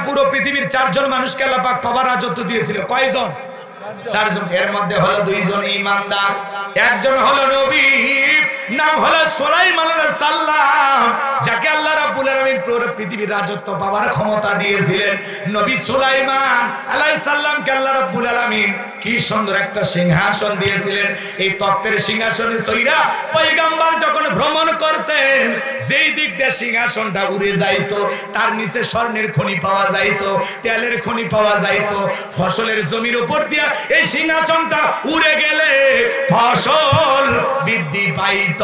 পুরো পৃথিবীর 4 জন মানুষকে আল্লাহ পাক পাওয়ার রাজত্ব দিয়েছিল। কয়জন? 4 জন। এর মধ্যে হলো 2 জন ঈমানদার, একজন হলো নবী, নাম হলো সুলাইমান আলাইহিস সালাম, যাকে আল্লাহ রাব্বুল আলামিন পুরো পৃথিবীর রাজত্ব পাওয়ার ক্ষমতা দিয়েছিলেন। নবী সুলাইমান আলাইহিস সালামকে আল্লাহ রাব্বুল আলামিন কি সুন্দর একটা সিংহাসন দিয়েছিলেন। এই তক্তের সিংহাসনে সইরা পয়গম্বর যখন ভ্রমণ করতেন, যেই দিক দিয়ে সিংহাসনটা উড়ে যাইতো, তার নিচে স্বর্ণের খনি পাওয়া যাইতো, তেলের খনি পাওয়া যাইতো। ফসলের জমির উপর দিয়া এই সিংহাসনটা উড়ে গেলে ফসল বৃদ্ধি পাইত।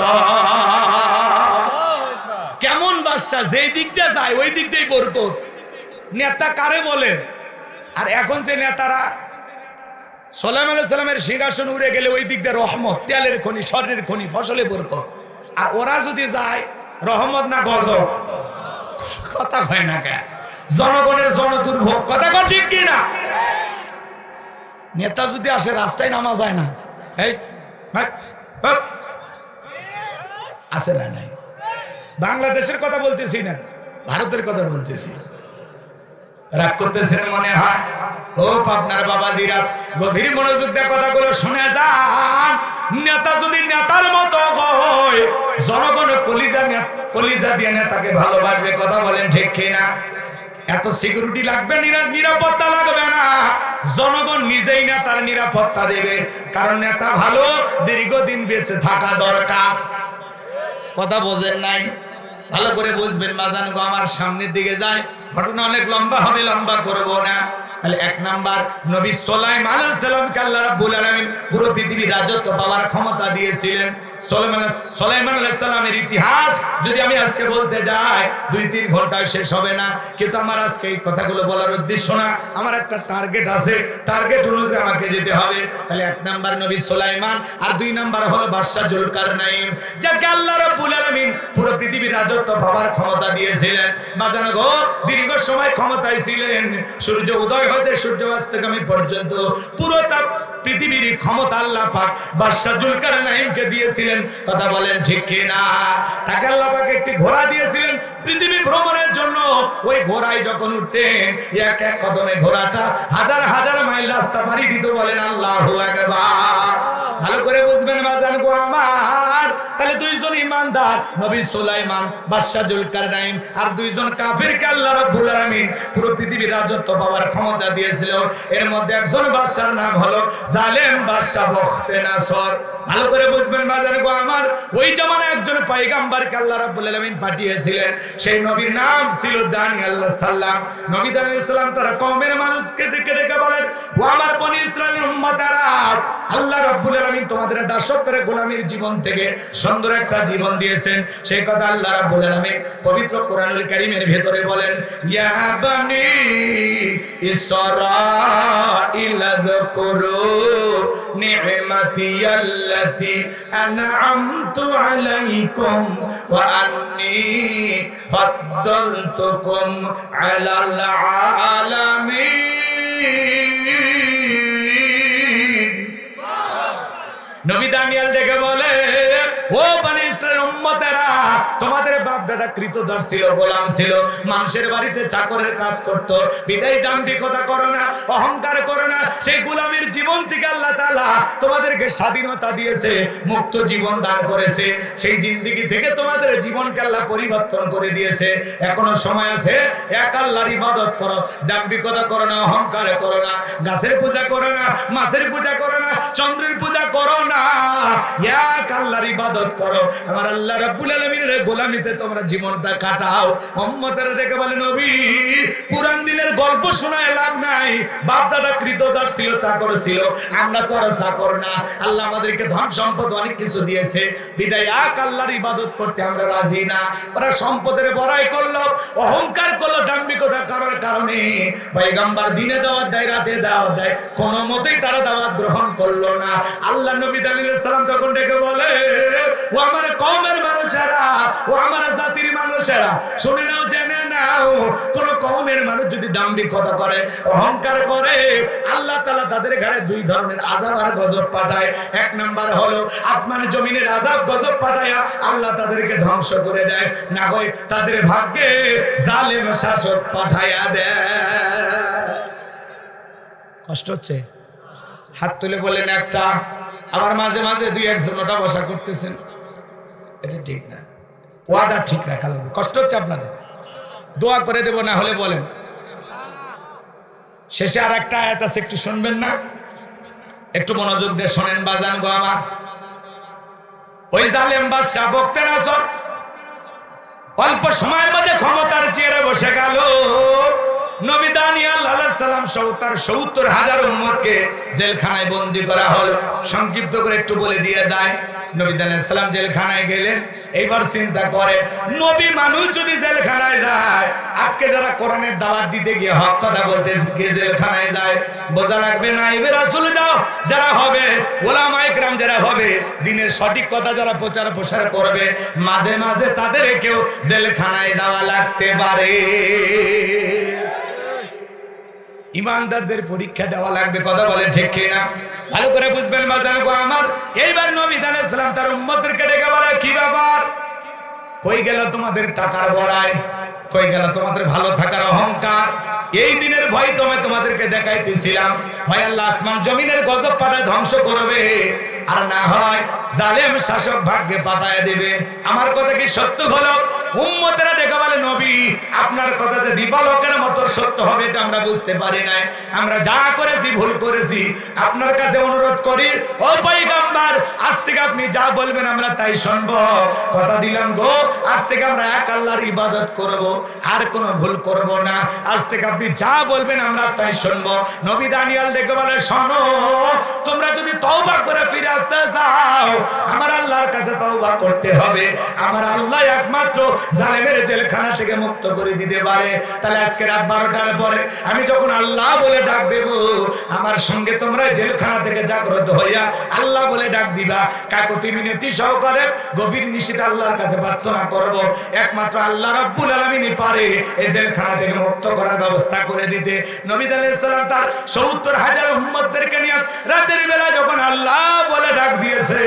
কেমন বাদশা, যেই দিক দিয়ে যায় ওই দিক দিয়েই বরকত। নেতা কারে বলে? আর এখন যে নেতারা, সুলাইমান আলাইহিস সালামের সিংহাসন উড়ে গেলে ওই দিক দিয়ে রহমত, তেলের খনি, স্বর্ণের খনি, ফসলে বরকত। আর ওরা যদি যায় রহমত না গজব? কথা হয় না কে? জনগণের জনদুর্ভোগ। কথা কন ঠিক কিনা? নেতা যদি আসে রাস্তায় নামা যায় না। এই আছে না? নাই। বাংলাদেশের কথা বলতেছি না, ভারতের কথা বলতেছি। রাগ করতেছেন মনে হয়? ও আপনার বাবাজিরা, গভীর মনোযোগ দিয়ে কথাগুলো শুনে যান। নেতা যদি নেতার মতো হয়, জনগণ কলিজা দিয়ে নেতাকে ভালোবাসবে। কথা বলেন ঠিক কিনা? এত সিকিউরিটি লাগবে, নিরাপত্তা লাগবে না, জনগণ নিজেই নেতার নিরাপত্তা দেবে। কারণ নেতা ভালো, দীর্ঘদিন বেঁচে থাকা দরকার। কথা বোঝেন নাই? ভালো করে বুঝবেন বাজান গো। আমার সামনের দিকে যায়, ঘটনা অনেক লম্বা হবে, লম্বা করব না। তাহলে 1 নাম্বার, নবী সুলাইমান আলাইহিস সালামকে আল্লাহ রাব্বুল আলামিন পুরো পৃথিবীর রাজত্ব পাওয়ার ক্ষমতা দিয়েছিলেন। সুলাইমান আলাইহিস সালামের ইতিহাস যদি আমি আজকে বলতে যাই 2-3 ঘন্টায় শেষ হবে না। কিন্তু আমার আজকে এই কথাগুলো বলার উদ্দেশ্য না, আমার একটা টার্গেট আছে, টার্গেট অনুযায়ী আমাকে যেতে হবে। তাহলে 1 নাম্বার নবী সুলাইমান, আর 2 নাম্বার হলো বাদশা জুলকারনাইন, যাকে আল্লাহ রাব্বুল আলামিন পুরো পৃথিবীর রাজত্ব পাওয়ার ক্ষমতা দিয়েছিলেন। বাজানো গো, দীর্ঘ সময় ক্ষমতায় ছিলেন। সূর্য উদয় হতে সূর্য অস্তগামী পর্যন্ত পুরো পৃথিবীর ক্ষমতা আল্লাহ পাক বাদশা জুলকারনাইনকে দিয়েছিলেন। কথা বলেন ঠিক কিনা? তাকে আল্লাহ পাক একটি ঘোড়া দিয়েছিলেন পৃথিবী ভ্রমণের জন্য। ওই ঘোড়ায় যখন উঠতেন, এক এক কদমে ঘোড়াটা হাজার হাজার মাইল রাস্তা পাড়ি দিত। বলেন আল্লাহু আকবার। ভালো করে বুঝবেন বাজান গো আমার। তাহলে 2 জন ইমানদার, নবী সুলাইমান, বাদশা জুলকারনাইন, আর 2 জন কাফিরকে আল্লাহ রাব্বুল আলামিন পুরো পৃথিবীর রাজত্ব পাওয়ার ক্ষমতা দিয়েছিল। এর মধ্যে একজন বাদশার নাম হলো জালেম বাদশা বখতেনাসর। ভালো করে বুঝবেন বাজার গো আমার। ওই জামানায় একজন পয়গম্বরকে আল্লাহ রাব্বুল আলামিন পাঠিয়েছিলেন। সেই নবীর নাম ছিল দানিয়েল আলাইহিস সালাম। নবী দানিয়েল সালাম তার কওমের মানুষকে ডেকে বলেন, ও আমার বনি ইসরাইলের উম্মতারা, আল্লাহ রাব্বুল আলামিন তোমাদের দাসত্বের গোলামীর জীবন থেকে সুন্দর একটা জীবন দিয়েছেন। সেই কথা আল্লাহ রাব্বুল আলামিন পবিত্র কোরআনুল কারীমের ভেতরে বলেন, ইয়া বানি ইসরাঈল যাকুরু নি'মাতি আল্লাতী আন'আমতু আলাইকুম ওয়া আন্নী ফাদ্দালতুকুম আলাল আলামিন। নবী দানিয়েল ডেকে বলে, ও বনি ইসরাইল উম্মতেরা, তোমাদের বাপ দাদা কৃতদাস ছিল, গোলাম ছিল, মানুষের বাড়িতে চাকরের কাজ করত। বিদায় দাম্ভিকতা করো না, অহংকার করো না। সেই গোলামের জীবন থেকে আল্লাহ তাআলা তোমাদেরকে স্বাধীনতা দিয়েছে, মুক্ত জীবন দান করেছে। সেই জিন্দেগি থেকে তোমাদের জীবনকে আল্লাহ পরিবর্তন করে দিয়েছে। এখনো সময় আছে, এক আল্লাহর ইবাদত করো, দাম্ভিকতা করো না, অহংকার করো না, গাছের পূজা করো না, মাছের পূজা করো না, চন্দ্রের পূজা করো না, এক আল্লাহর ইবাদত করো। আমার আল্লাহ রাব্বুল আলামিনের গোলামিতে তোমরা জীবনটা কাটাও। উম্মতেরা ডেকে বলে, নবী পুরান দিনের গল্প শোনায় লাভ নাই। বাপ দাদা কৃতদাস ছিল, চাকর ছিল, আমরা তো আর চাকর না। আল্লাহ আমাদেরকে ধন সম্পদ অনেক কিছু দিয়েছে, বিদায় এক আল্লাহর ইবাদত করতে আমরা রাজি না। ওরা সম্পদের বড়াই করলো, অহংকার করলো, দাম্ভিকতা করার কারণে পয়গম্বর দিনে দাওয়াত দেয়, রাতে দাওয়াত দেয়, কোনো মতেই তারা দাওয়াত গ্রহণ করলো না। আল্লাহ নবী দানিয়েল আলাইহিস সালাম তখন ডেকে বলে, ও আমার কওমের মানুষেরা, ও আমার জাতির মানুষেরা, শুনে নাও, জেনে নাও, কোন কওমের মানুষ যদি দাম্ভিকতা করে, অহংকার করে, আল্লাহ তাআলা তাদের ঘরে 2 ধরনের আযাব আর গজব পাঠায়। 1 নাম্বার হলো আসমান জমিনের আযাব গজব পাঠায়া আল্লাহ তাদেরকে ধ্বংস করে দেয়, না হয় তাদের ভাগ্যে জালেম শাসক পাঠায়া দেয়। কষ্ট হচ্ছে? হাত তুলে বললেন একটা। আবার মাঝে মাঝে দুই একজন ওটা বসা করতেছেন, এটা ঠিক না। ওয়াদা ঠিক রাখা লাগবে। কষ্ট হচ্ছে আপনাদের? দোয়া করে দেব, না হলে বলেন। শেষে আর একটা আয়াত আছে, একটু শুনবেন না? একটু মনোযোগ দিয়ে শোনেন বাজান গো আমার। ওই জালেম বাদশা বখতে নাসর অল্প সময়ের মধ্যে ক্ষমতার চেয়ারে বসে গেল। নবী দানিয়েল আলাইহিস সালাম সহ তার ৭০,০০০ উম্মতকে জেলখানায় বন্দী করা হলো। সংক্ষিপ্ত করে একটু বলে দিয়ে যায়। নবী দানিয়েল আলাইহিস সালাম জেলখানায় গেলেন। এইবার চিন্তা করে, নবী মানুষ যদি জেলখানায় যায়, আজকে যারা কোরআনের দাওয়াত দিতে গিয়ে হক কথা বলতে গিয়ে জেলখানায় যায়, বোঝা লাগবে না নাইবে রাসূল যাও যারা হবে, ওলামায়ে কেরাম যারা হবে, দ্বীনের সঠিক কথা যারা প্রচার প্রসার করবে, মাঝে মাঝে তাদের কেউ জেলখানায় যাওয়া লাগতে পারে। ইমানদারদের পরীক্ষা দেওয়া লাগবে। কথা বলে ঠিক কিনা? ভালো করে বুঝবেন বাজান গো আমার। এইবার নবী দানিয়েল সালাম তার উম্মতদেরকে ডেকে বলে, কি ব্যাপার? কই গেল তোমাদের টাকার বড়াই? কই গেল তোমাদের ভালো থাকার অহংকার? এই দিনের ভয় তোমাদেরকে দেখাইতেছিলাম। হয় আল্লাহ আসমান জমিনের গজব পাঠায় ধ্বংস করবে, আর না হয় জালেম শাসক ভাগ্যে পাঠায় দেবে। আমার কথা কি সত্য হলো? উম্মতেরা ডেকে বলে, নবী আপনার কথা যে দিবালোকের মতো সত্য হবে এটা আমরা বুঝতে পারি নাই। আমরা যা করেছি ভুল করেছি। আপনার কাছে অনুরোধ করি, ও পয়গম্বর, আজ থেকে আপনি যা বলবেন আমরা তাই শুনবো। কথা দিলাম গো, আজ থেকে আমরা এক আল্লাহর ইবাদত করব, আর কোনো ভুল করব না। আজ থেকে আপনি যা বলবেন আমরা তাই শুনবো। নবী দানিয়েল ডেকে বলে, শোনো, তোমরা যদি তওবা করে ফিরে আসতে চাও, আমার আল্লাহর কাছে তওবা করতে হবে। আমার আল্লাহ একমাত্র জালেমের জেলখানা থেকে মুক্ত করে দিতে পারে। তাহলে আজকে রাত 12টার পরে আমি যখন আল্লাহ বলে ডাক দেব, আমার সঙ্গে তোমরা জেলখানা থেকে জাগ্রত হইয়া আল্লাহ বলে ডাক দিবা। কাকুতি মিনতি সহকারে গভীর নিশীথে আল্লাহর কাছে প্রার্থনা করব। একমাত্র আল্লাহ রাব্বুল আলামিনই পারে এই জেলখানা থেকে মুক্ত করার ব্যবস্থা করে দিতে। নবী আলাইহিস সালাম তার ৭০,০০০ উম্মতদেরকে নিয়ে রাতের বেলা যখন আল্লাহ বলে ডাক দিয়েছে,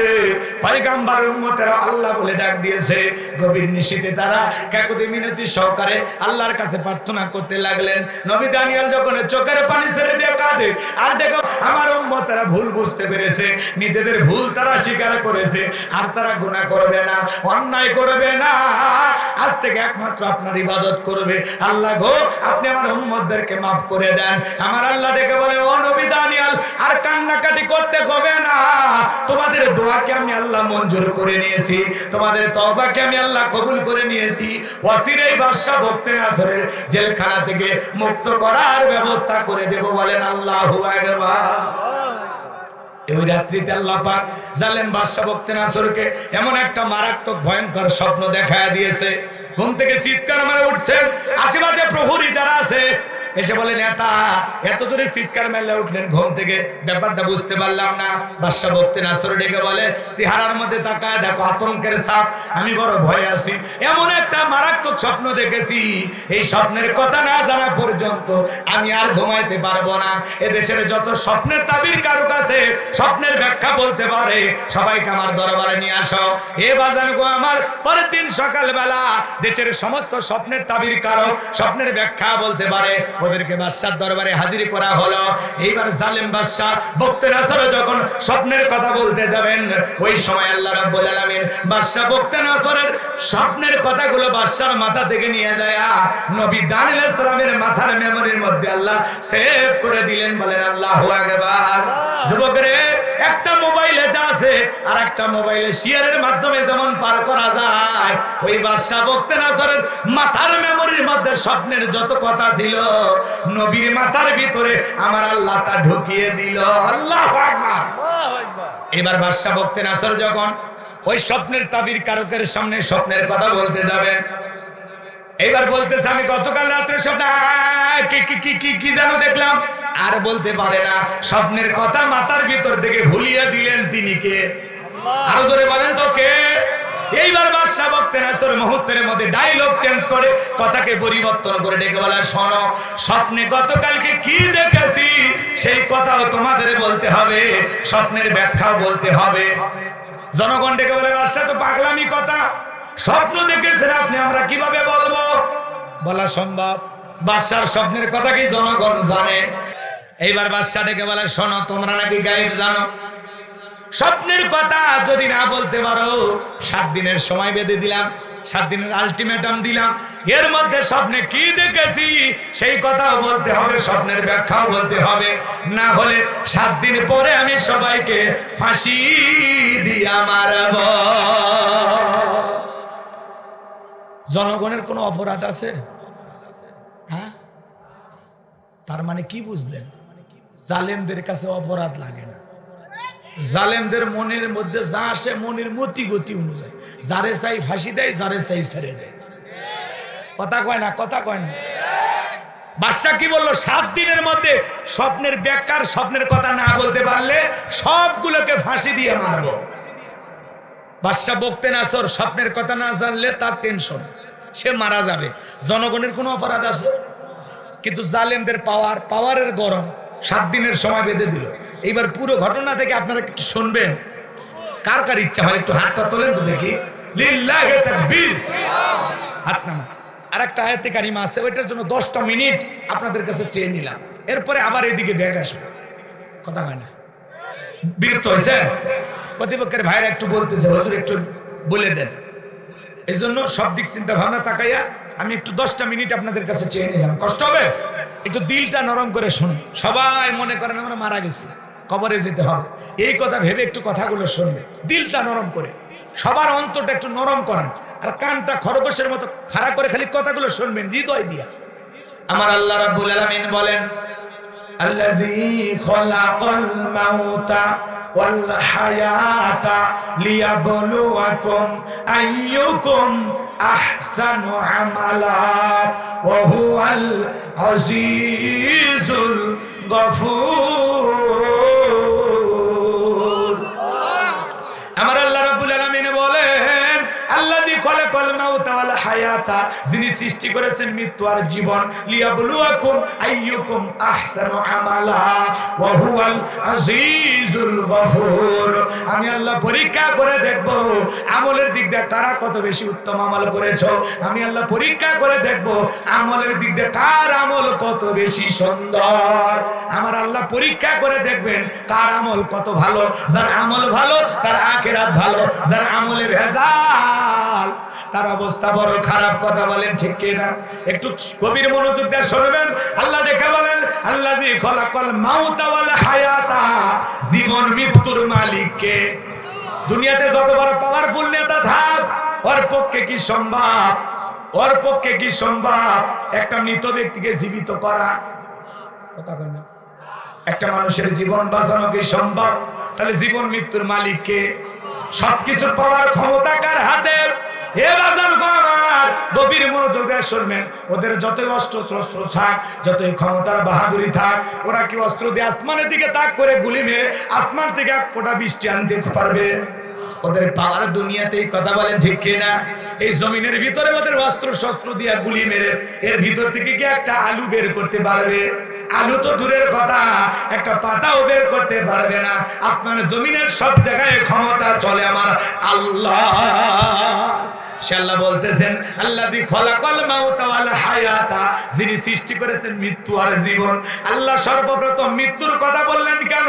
পয়গম্বর উম্মতেরা আল্লাহ বলে ডাক দিয়েছে, গভীর নিশীথে তারা কাকুতি মিনতি সহকারে আল্লাহর কাছে প্রার্থনা করতে লাগলেন। নবী দানিয়েল যখন চোখের পানি ছেড়ে দিয়ে কাঁদে, আর দেখো আমার উম্মতেরা ভুল বুঝতে পেরেছে, নিজেদের ভুল তারা স্বীকার করেছে, আর তারা গুনাহ করবে না, অন্যায় করবে না, আজ থেকে একমাত্র আপনার ইবাদত করবে। আল্লাহ গো, আপনি আমার উম্মতদেরকে মাফ করে দেন। আমার আল্লাহ ডেকে বলে, ও নবী দানিয়েল, আর কান্নাকাটি করতে হবে না। তোমাদের দোয়াকে আমি আল্লাহ মঞ্জুর করে নিয়েছি, তোমাদের তওবাকে আমি আল্লাহ কবুল করে নিয়েছি। ওয়াসিরাই বাদশা বখতে নাসরের জেলখানা থেকে মুক্ত করার ব্যবস্থা করে দেব। বলেন আল্লাহু আকবার। এই রাত্রিতে আল্লাহ পাক জালেম বাদশা বখতে নাসরকে এমন একটা মারাত্মক ভয়ঙ্কর স্বপ্ন দেখায়া দিয়েছে। ঘুম থেকে চিৎকার মেরে উঠছেন। আশেপাশে প্রহরী যারা আছে এসে বলে, নেতা এত জোরে চিৎকার মেলে উঠলেন ঘুম থেকে, ব্যাপারটা বুঝতে পারলাম না। বাদশা বখতে নাসর ডেকে বলে, চেহারার মধ্যে তাকায় দেখো আতঙ্কের ছাপ, আমি বড় ভয়ে আছি। এমন একটা মারাত্মক স্বপ্ন দেখেছি, এই স্বপ্নের কথা না জানা পর্যন্ত আমি আর ঘুমাইতে পারবো না। এদেশের যত স্বপ্নের তাবির কারক আছে, স্বপ্নের ব্যাখ্যা বলতে পারে, সবাইকে আমার দরবারে নিয়ে আসো। এ বাজান গো আমার। পরের দিন সকালবেলা দেশের সমস্ত স্বপ্নের তাবির কারক, স্বপ্নের ব্যাখ্যা বলতে পারে, ওদেরকে বাদশার দরবারে হাজির করা হলো। এইবার জালেম বাদশা বখতে নাসর যখন স্বপ্নের কথা বলতে যাবেন, ওই সময় আল্লাহ রাব্বুল আলামিন বাদশা বখতে নাসরের স্বপ্নের কথাগুলো বাদশার মাথা থেকে নিয়ে যায় নবী দানিয়েল আলাইহিস সালামের মাথার মেমরির মধ্যে আল্লাহ সেভ করে দিলেন। বলেন আল্লাহু আকবার। যুবকরে, একটা মোবাইলে যা আছে আর একটা মোবাইলে শেয়ারের মাধ্যমে যেমন পার করা যায়, ওই বাদশা বখতে নাসরের মাথার মেমরির মধ্যে স্বপ্নের যত কথা ছিল, নবীর মাথার ভিতরে আমার আল্লাহ তা ঢুকিয়ে দিল। আল্লাহু আকবার। এবার বাদশা বখতে নাসর যখন ওই স্বপ্নের তাবির কারকের সামনে স্বপ্নের কথা বলতে যাবে, এইবার বলতেছে, আমি গতকাল রাত্রে স্বপ্নে কি যেন দেখলাম, আর বলতে পারে না। স্বপ্নের কথা মাথার ভিতর থেকে ভুলিয়ে দিলেন তিনি কে? আরো জোরে বলেন তো কে? এইবার বাদশা বখতে নাসর মুহূর্তের মধ্যে ডায়লগ চেঞ্জ করে কথাকে পরিবর্তন করে ডেকে বলে, শোনো, স্বপ্নে গতকালকে কি দেখেছি সেই কথাও তোমাদের বলতে হবে, স্বপ্নের ব্যাখ্যাও বলতে হবে। জনগণ ডেকে বলে, বাদশা তো পাগলামি কথা, স্বপ্ন দেখেছেন আপনি, আমরা কিভাবে বলবো? বলা সম্ভব? বাদশার স্বপ্নের কথা কি জনগণ জানে? এইবার বাদশা ডেকে বলে, শোনো, তোমরা নাকি গায়েব জানো, স্বপ্নের কথা যদি না বলতে পারো 7 দিনের সময় বেঁধে দিলাম, 7 দিনের আলটিমেটাম দিলাম। এর মধ্যে স্বপ্নে কি দেখেছি সেই কথাও বলতে হবে, স্বপ্নের ব্যাখ্যাও বলতে হবে, না হলে 7 দিন পরে আমি সবাইকে ফাঁসি দিয়া মারব। জনগণের কোনো অপরাধ আছে? হ্যাঁ, তার মানে কি বুঝলেন? জালেমদের কাছে অপরাধ লাগে না। জালেমদের মনের মধ্যে যা আসে মনের মতি গতি অনুযায়ী, যারে চাই ফাঁসি দেয়, যারে চাই ছেড়ে দেয়। কথা কয় না, কথা কয় না। বাদশা কি বললো? 7 দিনের মধ্যে স্বপ্নের ব্যাখ্যার, স্বপ্নের কথা না বলতে পারলে সবগুলোকে ফাঁসি দিয়ে মারবো। বাদশা বকতে নাসর, স্বপ্নের কথা না জানলে তার টেনশন, সে মারা যাবে। জনগণের কোনো অপরাধ আছে? কিন্তু জালেমদের পাওয়ারের গরম 7 দিনের সময় বেঁধে দিল। এইবার পুরো ঘটনা থেকে আপনারা একটু শুনবেন, কার কার ইচ্ছা হয় একটু হাতটা তোলেন তো দেখি। লিল্লাহি তাকবীর, হাত নামা। আর একটা আয়াতে কারিমা আছে, ওইটার জন্য 10টা মিনিট আপনাদের কাছে চেয়ে নিলাম, এরপরে আবার এদিকে ব্যাগ আসবে। কথা হয় না? বিরক্ত হয়েছে? প্রতিপক্ষের ভাইরা একটু বলতেছে, হুজুর একটু বলে দেন। এই জন্য সব দিক চিন্তা ভাবনা তাকাইয়া আমি একটু 10টা মিনিট আপনাদের কাছে চেয়ে নিলাম। কষ্ট হবে? একটু দিলটা নরম করে শুনুন। সবাই মনে করেন আমরা মারা গেছি, কবরে যেতে হবে, এই কথা ভেবে একটু কথাগুলো শুনবে, দিলটা নরম করে, সবার অন্তরটা একটু নরম করেন, আর কানটা খরগোশের মতো খাড়া করে খালি কথাগুলো শুনবেন হৃদয় দিয়া। আমার আল্লাহ রাব্বুল আলামিন বলেন, আল্লাযী খলাকাল মাউতা ওয়াল হায়াতা লিয়াবলুয়াকুম আইয়ুকুম আহসানু আমালা ওয়া হুয়াল আজিজুল গফুর। আমার আল্লাহ রাব্বুল আলামিন বলেন, আল্লাযী খলাকাল মাউতা ওয়াল হায়াতা, যিনি সৃষ্টি করেছেন মৃত্যু আর জীবন, লিয়াবলুয়াকুম আইয়ুকুম আহসানু আমালা ওয়া হুয়াল আজিজুল গফুর। আমি আল্লাহ পরীক্ষা করে দেখব আমলের দিক দিয়ে কারা কত বেশি উত্তম আমল করেছো। আমি আল্লাহ পরীক্ষা করে দেখব আমলের দিক দিয়ে কার আমল কত বেশি সুন্দর। আমার আল্লাহ পরীক্ষা করে দেখবেন কার আমল কত ভালো। যার আমল ভালো তার আখিরাত ভালো, যার আমলে ভেজাল তার অবস্থা বড় খারাপ। কথা বলেন ঠিক কিনা? একটু গভীর মনোযোগ দিয়ে শুনবেন। আল্লাহ দেখে বলেন, আল্লাযী খলাকাল মাউতা ওয়াল হায়াতা, জীবন মৃত্যুর মালিক কে? দুনিয়াতে যত বড় পাওয়ারফুল নেতা থাক, ওর পক্ষে কি সম্ভব, ওর পক্ষে কি সম্ভব একটা মৃত ব্যক্তিকে জীবিত করা? কথা কয় না? একটা মানুষের জীবন বাঁচানো কি সম্ভব? তাহলে জীবন মৃত্যুর মালিক কে? সবকিছু পাওয়ার ক্ষমতা কার হাতে? এ বাজান আমার গভীর মনোযোগ দিয়ে শুনবেন। ওদের যতই অস্ত্র শস্ত্র থাক, যতই ক্ষমতার বাহাদুরি থাক, ওরা কি অস্ত্র দিয়ে আসমানের দিকে তাক করে গুলি মেরে আসমান থেকে এক ফোঁটা বৃষ্টি আনতে পারবে? ওদের পাওয়ার দুনিয়াতেই। কথা বলেন ঠিক কিনা? এই জমিনের ভিতরে ওদের অস্ত্র শস্ত্র দিয়ে গুলি মেরে এর ভিতর থেকে কি একটা আলু বের করতে পারবে? আলু তো দূরের কথা, একটা পাতাও বের করতে পারবে না। আসমানে জমিনের সব জায়গায় ক্ষমতা চলে আমার আল্লাহ। সে আল্লাহ বলতেছেন, আল্লাযী খলাকাল মাউতা ওয়াল হায়াতা, যিনি সৃষ্টি করেছেন মৃত্যু আর জীবন। আল্লাহ সর্বপ্রথম মৃত্যুর কথা বললেন কেন?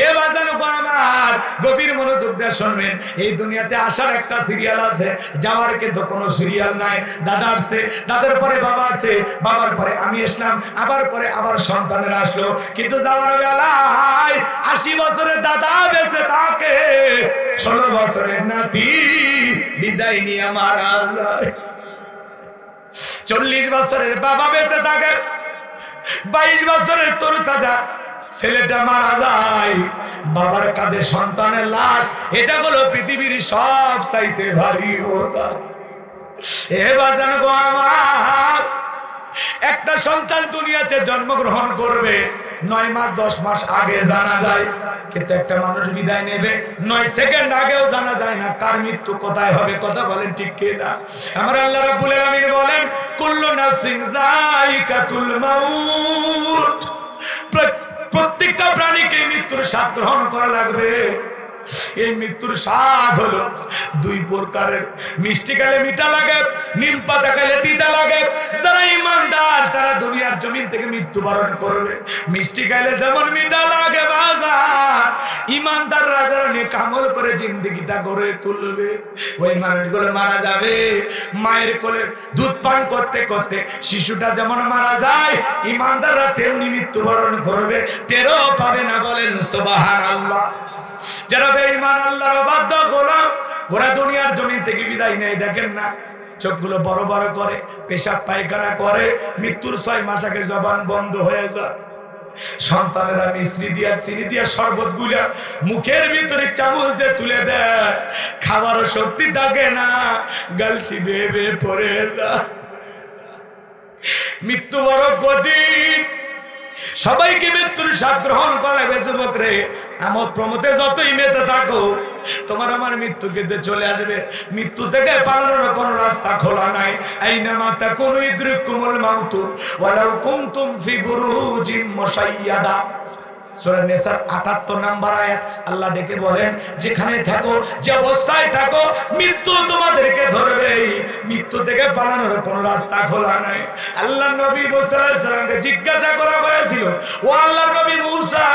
এ বাজানো আমার গভীর মনোযোগ দিয়ে শুনবেন। এই দুনিয়াতে আসার একটা সিরিয়াল আছে, যাওয়ার কিন্তু কোনো সিরিয়াল নাই। দাদা আসছে, দাদার পরে বাবা আসছে, বাবার পরে আমি আসলাম, আবার পরে আবার সন্তানেরা আসলো। কিন্তু যাওয়ার বেলায় 80 বছরের দাদা বেঁচে থাকে, 16 বছরের নাতি বিদায় নিয়ে মারা যায়। 40 বছরের বাবা বেঁচে থাকে, 22 বছরের তরুতাজা ছেলেটা মারা যায়। বাবার কাঁধে সন্তানের লাশ, এটা হলো পৃথিবীর সব চাইতে ভারী বোঝা। এ বাজান গো আমার, একটা সন্তান দুনিয়াতে জন্মগ্রহণ করবে 9 মাস 10 মাস আগে জানা যায়, কিন্তু একটা মানুষ বিদায় নেবে 9 সেকেন্ড আগেও জানা যায় না কার মৃত্যু কোথায় হবে। কথা বলেন ঠিক কিনা? আমার আল্লাহ রাব্বুল আলামিন বলেন, কুল্লু নাফসিন যায়িকাতুল মাউত, প্রত্যেকটা প্রাণীকে মৃত্যুর স্বাদ গ্রহণ করা লাগবে। এই মৃত্যুর স্বাদ হলো দুই প্রকারের, মিষ্টি খেলে মিঠা লাগে, নিম পাতা খেলে তিতা লাগে। যারা ইমানদার তারা দুনিয়ার জমিন থেকে মৃত্যুবরণ করবে, মিষ্টি খেলে যেমন মিঠা লাগে বাজার, ইমানদাররা যারা নেক আমল করে জিন্দেগিটা গড়ে তুলবে, ওই মানুষগুলো মারা যাবে। মায়ের কোলে দুধ পান করতে করতে শিশুটা যেমন মারা যায়, ইমানদাররা তেমনি মৃত্যুবরণ করবে, টেরও পাবে না। বলেন সুবহানাল্লাহ। যারা বেঈমান আল্লাহর অবাধ্য গোলাম, ওরা দুনিয়ার জমিন থেকে বিদায় নেয়, দেখেন না চোখগুলো বড় বড় করে, পেশাব পায়খানা করে, মৃত্যুর 6 মাস আগে জবান বন্ধ হয়ে যায়। সন্তানেরা মিশ্রি দিয়া চিনি দিয়া শরবত গুলা মুখের ভিতরে চামচ দিয়ে তুলে দেয়, খাবারও শক্তি থাকে না, গালসি বেয়ে বেয়ে পড়ে যায়। মৃত্যু বড় কঠিন, সবাইকে মৃত্যুর স্বাদ গ্রহণ করা যুবক রে। আমোদ প্রমোদে যতই মেতে থাকো, তোমার আমার মৃত্যু কিন্তু চলে আসবে। মৃত্যু থেকে পালানোর কোন রাস্তা খোলা নাই। আইনামা তাকুনু ইদরিকুমুল মাউতু ওয়ালাউ কুনতুম ফি বুরুজিম মুশাইয়াদা। সূরা নিসার 78 নম্বর আয়াত আল্লাহ ডেকে বলেন, যেখানে থাকো, যে অবস্থায় থাকো, মৃত্যু তোমাদেরকে ধরবেই। মৃত্যু থেকে পালানোর কোনো রাস্তা খোলা নাই। আল্লাহর নবী মুসা আলাইহিস সালামকে জিজ্ঞাসা করা হয়েছিল, ও আল্লাহর নবী মুসা,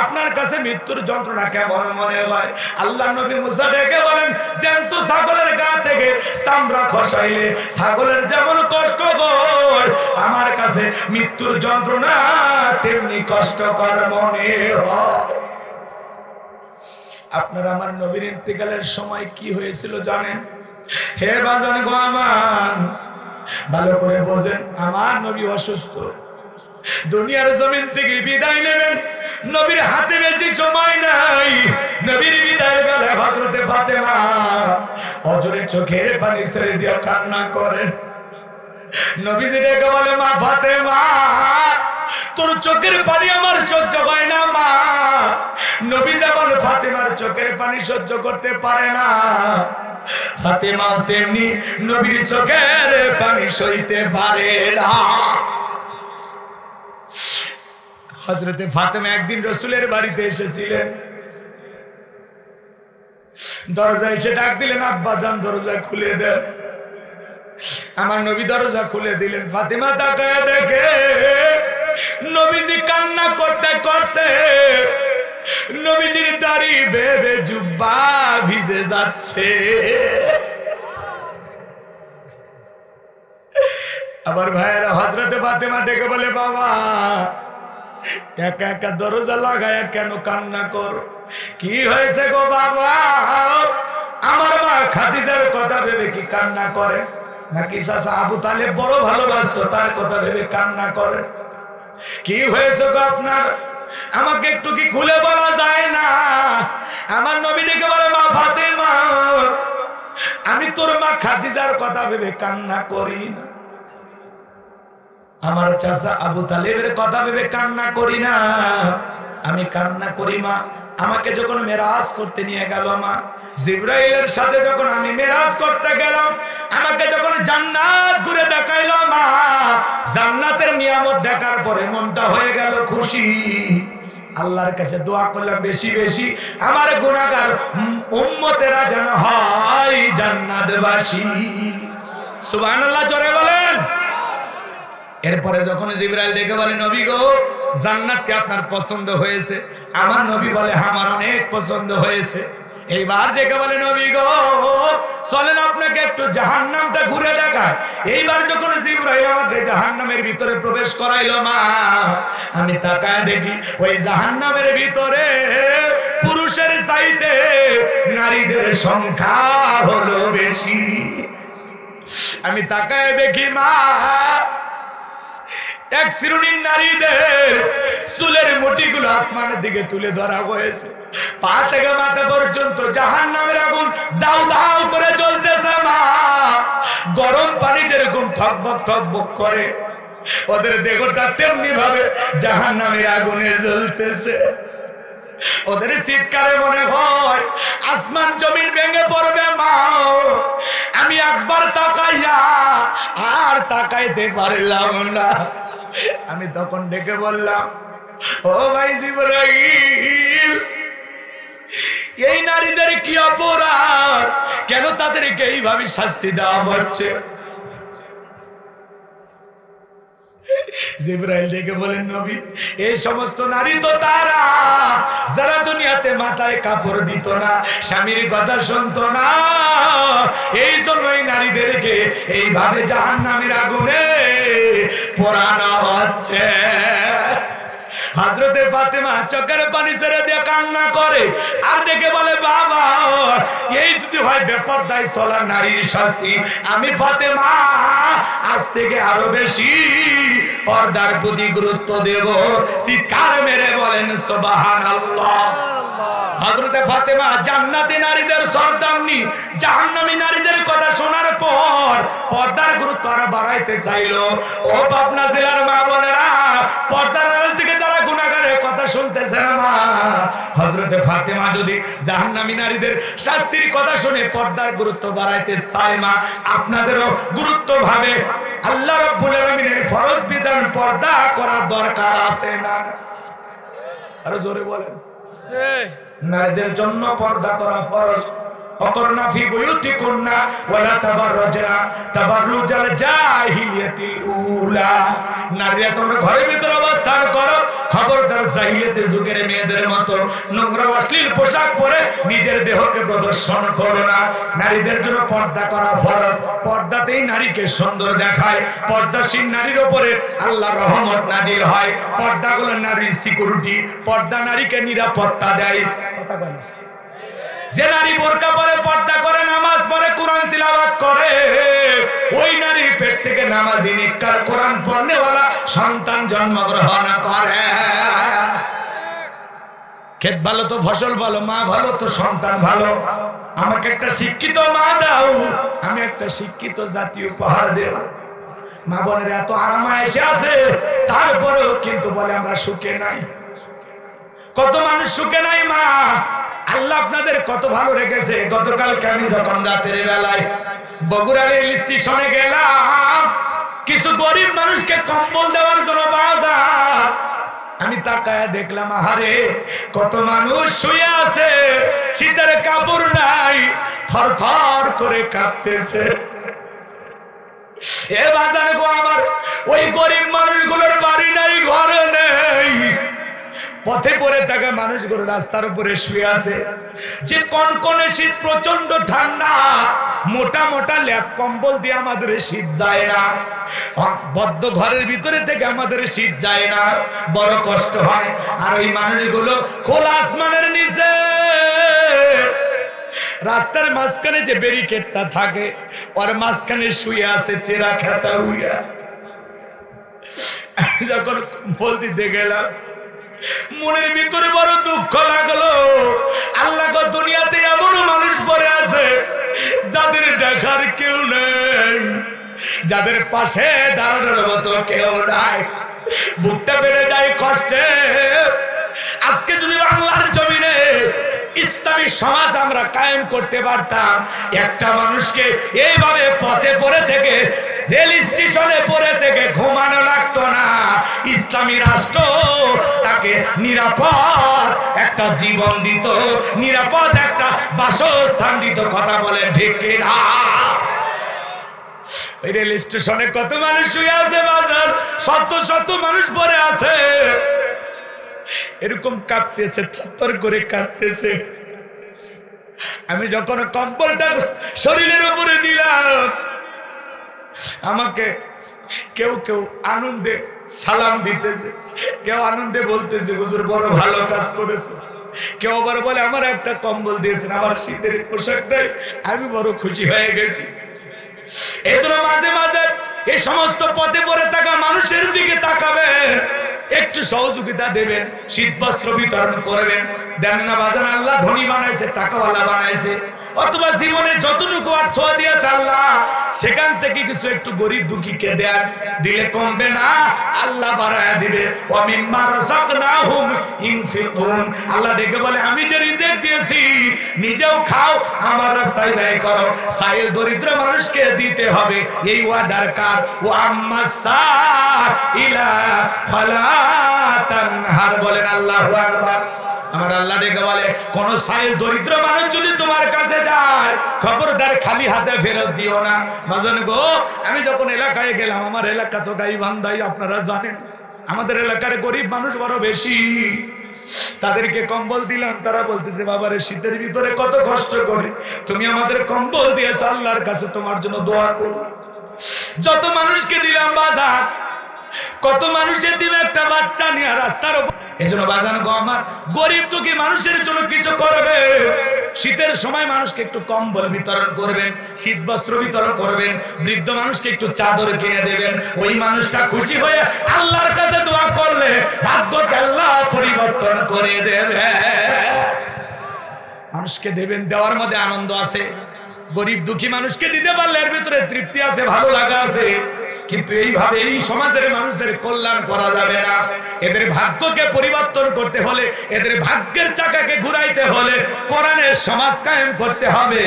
আপনার কাছে মৃত্যুর যন্ত্রণা কেমন মনে হয়? আল্লাহর নবী মুসা ডেকে বলেন, জ্যান্ত ছাগলের গা থেকে চামড়া খসাইলে ছাগলের যেমন কষ্ট হয়, আমার কাছে মৃত্যুর যন্ত্রণা তেমনি কষ্টকর মনে হয়। আপনার আমার নবীর ইন্তেকালের সময় কি হয়েছিল জানেন? হে বাজান গো আমার, ভালো করে বোঝেন, আমার নবী অসুস্থ, দুনিয়ার জমিন থেকে বিদায় নেবেন, নবীর হাতে বেশি সময় নাই। নবীর বিদায়ের বেলা হযরতে ফাতেমা অজরে চোখের পানি ছেড়ে দিয়ে কান্না করেন। নবীজি ডেকে বলে, মা ফাতেমা, তোর চোখের পানি আমার সহ্য হয় না মা। নবী যেমন ফাতেমার চোখের পানি সহ্য করতে পারে না, ফাতেমাও তেমনি নবীর চোখের পানি সইতে পারে না। হযরতে ফাতেমা একদিন রাসূলের বাড়িতে এসেছিলেন, দরজায় এসে ডাক দিলেন, আব্বা জান দরজা খুলে দেন। আমার নবী দরজা খুলে দিলেন। ফাতেমা তাকায় দেখে নবীজি কান্না করতে করতে নবীজির দাড়ি বেবে জুব্বা ভিজে যাচ্ছে। আবার ভাইয়েরা হযরতে ফাতেমা ডেকে বলে, বাবা একা একা দরজা লাগায় কেন কান্না করো? কি হয়েছে গো বাবা? আমার মা খাদিজার কথা ভেবে কি কান্না করে? নাকি চাচা আবু তালেব বড় ভালোবাসতো, তার কথা ভেবে কান্না করে? কি হয়েছে গো আপনার? আমাকে একটু কি খুলে বলা যায় না? আমার নবী ডেকে বলে, মা ফাতেমা, আমি তোর মা খাদিজার কথা ভেবে কান্না করি না, আমার চাচা আবু তালেবের কথা ভেবে কান্না করি না। আমি কান্না করি মা, আমাকে যখন মেরাজ করতে নিয়ে গেল মা, জিবরাইলের সাথে যখন আমি মেরাজ করতে গেলাম, আমাকে যখন জান্নাত ঘুরে দেখাইলো মা, জান্নাতের নিয়ামত দেখার পরে মনটা হয়ে গেল খুশি। আল্লাহর কাছে দোয়া করলাম বেশি বেশি আমার গুনাহগার উম্মতেরা যেন হয় জান্নাতবাসী। সুবহানাল্লাহ, জোরে বলেন। এরপরে যখন জিবরাইল ডেকে বলে, নবী গো জান্নাত কি আপনার পছন্দ হয়েছে? আমার নবী বলে, আমার অনেক পছন্দ হয়েছে। এইবার ডেকে বলে, নবী গো চলেন আপনাকে একটু জাহান্নামটা ঘুরে দেখায়। এইবার যখন জিবরাইল আমাকে জাহান্নামের ভিতরে প্রবেশ করাইলো মা, আমি তাকায় দেখি ওই জাহান্নামের ভিতরে পুরুষের চাইতে নারীদের সংখ্যা হলো বেশি। আমি তাকায় দেখি মা, এক শ্রেণীর নারীদের চুলের মুঠিগুলো আসমানের দিকে তুলে ধরা হয়েছে, পা থেকে মাথা পর্যন্ত জাহান্নামের আগুন দাউ দাউ করে চলতেছে মা। গরম পানি যেরকম থকবক থকবক করে, ওদের দেহটা তেমনি ভাবে জাহান্নামের আগুনে জ্বলতেছে। ওদের চিৎকারে মনে হয় আসমান জমিন ভেঙে পড়বে মা। আমি একবার তাকাইয়া আর তাকাইতে পারলাম না। আমি তখন ডেকে বললাম, ও ভাই জিবরাইল, এই নারীদের কি অপরাধ? কেন তাদেরকে এইভাবে শাস্তি দেওয়া হচ্ছে? জিবরাইল ডেকে বলেন, নবী, এই সমস্ত নারী তো তারা যারা দুনিয়াতে মাথায় কাপড় দিত না, স্বামীর কথা শুনতো না, এই জন্যই নারীদেরকে এইভাবে জাহান্নামের আগুনে পোড়ানো হচ্ছে। হযরতে ফাতেমা চোখের পানি ছেড়ে দিয়ে কান্না করে আর ডেকে বলে, বাবা, এই যদি হয় বেপরদায় চলা নারীর শাস্তি, আমি ফাতেমা আজ থেকে আরো বেশি পর্দার প্রতি গুরুত্ব দেব। চিৎকার মেরে বলেন সুবহানাল্লাহ। হযরতে ফাতেমা জান্নাতি নারীদের সরদারনি, জাহান্নামী নারীদের কথা শোনার পর পর্দার গুরুত্ব আরো বাড়াইতে চাইলো। ও পাবনা জেলার মা বোনেরা, পর্দার আড়াল থেকে যারা গুনাহগারের কথা শুনতেছেন মা, হযরতে ফাতেমা যদি জাহান্নামী নারীদের শাস্তির কথা শুনে পর্দার গুরুত্ব বাড়াইতে চায় মা, আপনাদেরও গুরুত্ব ভাবে আল্লাহ রাব্বুল আলামিনের ফরজ বিধান পর্দা করার দরকার আছে না? আরো জোরে বলেন। নারীদের জন্য পর্দা করা ফরজ। অকরনা ফি বুয়ুতিকুন্না ওয়ালা তাবাররাজনা তাবাররুজাল জাহিলিয়াতিল উলা। নারীরা তোমরা ঘরের ভিতরে অবস্থান করো, খবরদার জাহিলিয়াতের যুগের মেয়েদের মতো নোংরা অশ্লীল পোশাক পরে নিজের দেহকে প্রদর্শন করো না। নারীদের জন্য পর্দা করা ফরজ। পর্দাতেই নারীকে সুন্দর দেখায়। পর্দাশীল নারীর উপরে আল্লাহর রহমত নাজিল হয়। পর্দাগুলো নারীর সিকিউরিটি। পর্দা নারীকে নিরাপত্তা দেয়। কথা বলে, যে নারী বোরকা পরে, পর্দা করে, নামাজ পড়ে, কোরআন তিলাওয়াত করে, ওই নারীর পেট থেকে নামাজি নেককার কোরআন পড়নেওয়ালা সন্তান জন্মগ্রহণ করে। ক্ষেত ভালো তো ফসল ভালো, মা ভালো তো সন্তান ভালো। আমাকে একটা শিক্ষিত মা দাও, আমি একটা শিক্ষিত জাতি উপহার দেব। মা বোনের এত আরামে এসে আছে, তারপরেও কিন্তু বলে আমরা সুখে নাই। কত মানুষ সুখে নাই মা। আল্লাহ আপনাদের কত ভালো রেখেছে। গতকালকে আমি যখন রাতের বেলায় বগুড়া রেল স্টেশনে গেলাম, কিছু গরিব মানুষকে কম্বল দেওয়ার জন্য বাজার, আমি তাকায়া দেখলাম, আহারে কত মানুষ শুয়ে আছে, শীতের কাপড় নাই, থরথর করে কাঁপতেছে। এ বাজার গো, আমার ওই গরিব মানুষগুলোর বাড়ি নাই, ঘর নেই, পথে পড়ে থাকা মানুষগুলো রাস্তার উপরে শুয়ে আছে। যে কনকনে শীত, প্রচন্ড ঠান্ডা, মোটা মোটা ল্যাপ কম্বল দিয়ে আমাদের শীত যায় না। বদ্ধ ঘরের ভিতরে থেকে আমাদের শীত যায় না, বড় কষ্ট হয়। আর ওই মানুষগুলো খোলা আসমানের নিচে, রাস্তার মাঝখানে যে ব্যারিকেডটা থাকে, ওর মাঝখানে শুয়ে আছে চেরা খাতা উইয়া। যখন বলতে গেলাম, মনের ভিতরে বড় দুঃখ লাগলো। আল্লাহ গো, দুনিয়াতে এমন মানুষ পড়ে আছে যাদের দেখার কেউ নেই, যাদের পাশে দাঁড়ানোর মতো কেউ নাই। বুকটা বেড়ে যায় কষ্টে। আজকে যদি বাংলার জমিনে ইসলামী সমাজ আমরা কায়েম করতে পারতাম, একটা মানুষকে এইভাবে পথে পড়ে থেকে, রেল স্টেশনে পড়ে থেকে ঘুমানো লাগতো না। ইসলামী রাষ্ট্র তাকে নিরাপদ একটা জীবন দিত, নিরাপদ একটা বাসস্থান দিত। কথা বলেন ঠিক কিনা? রেল স্টেশনে কত মানুষ শুয়ে আছে, বাজার শত শত মানুষ পড়ে আছে, এরকম কাঁপতেছে, থরথর করে কাঁপতেছে। আমি যখন কম্বলটা শরীরের উপরে দিলাম, আমাকে কেউ কেউ আনন্দে সালাম দিতেছে, কেউ আনন্দে বলতেছে হুজুর বড় ভালো কাজ করেছে, কেউ আবার বলে আমার একটা কম্বল দিয়েছেন, আমার শীতের পোশাকটাই আমি বড় খুশি হয়ে গেছি। এই জন্য মাঝে মাঝে এই সমস্ত পথে পড়ে থাকা মানুষের দিকে তাকাবেন, একটু সহযোগিতা দেবেন, শীত বস্ত্র বিতরণ করবেন। দেন না বাজান, আল্লাহ ধনী বানাইছে, টাকাওয়ালা বানাইছে, অথবা জীবনে যতটুকু অর্থ দিয়েছে আল্লাহ, সেখান থেকে কিছু একটু গরিব দুঃখীকে দেন, দিলে কমবে না, আল্লাহ বাড়ায়া দিবে। ওয়া মিম্মা রাযাকনাহুম ইনফিকুন। আল্লাহ ডেকে বলে, আমি যে রিজিক দিয়েছি নিজেও খাও, আমার রাস্তায় ব্যয় করো। সাইল দরিদ্র মানুষকে দিতে হবে, এই ওয়ার্ডার কার। ওয়া আম্মাসা ইলা ফালা তানহার। বলেন আল্লাহু আকবার। আমার আল্লাহ ডেকে বলে, কোন সাইল দরিদ্র মানুষ যদি তোমার কাছে যায়, খবরদার খালি হাতে ফেরত দিও না। বাজান গো, আমি যখন এলাকায় গেলাম, আমার এলাকা তো গাইবান্ধাই, আপনারা জানেন আমাদের এলাকার গরিব মানুষ বড় বেশি। তাদেরকে কম্বল দিলাম, তারা বলতেছে বাবারে শীতের ভিতরে কত কষ্ট করে তুমি আমাদের কম্বল দিয়েছ, আল্লাহর কাছে তোমার জন্য দোয়া করো। যত মানুষকে দিলাম বাজার, কত মানুষের দিন একটা বাচ্চা নিয়ে রাস্তার উপর। এজন্য বাজান গো, আমার গরিব দুঃখী মানুষের জন্য কিছু করবে। শীতের সময় মানুষকে একটু কম্বল বিতরণ করবেন, শীত বস্ত্র বিতরণ করবেন, বৃদ্ধ মানুষকে একটু চাদর কিনে দেবেন। ওই মানুষটা খুশি হয়ে আল্লাহর কাছে দোয়া করলে ভাগ্যকে আল্লাহ পরিবর্তন করে দেবে। মানুষকে দেবেন, দেওয়ার মধ্যে আনন্দ আছে। গরিব দুঃখী মানুষকে দিতে পারলে এর ভিতরে তৃপ্তি আছে, ভালো লাগা আছে। কিন্তু এইভাবে এই সমাজের মানুষদের কল্যাণ করা যাবে না। এদের ভাগ্যকে পরিবর্তন করতে হলে, এদের ভাগ্যের চাকাকে ঘুরাইতে হলে কোরআনের সমাজ কায়েম করতে হবে,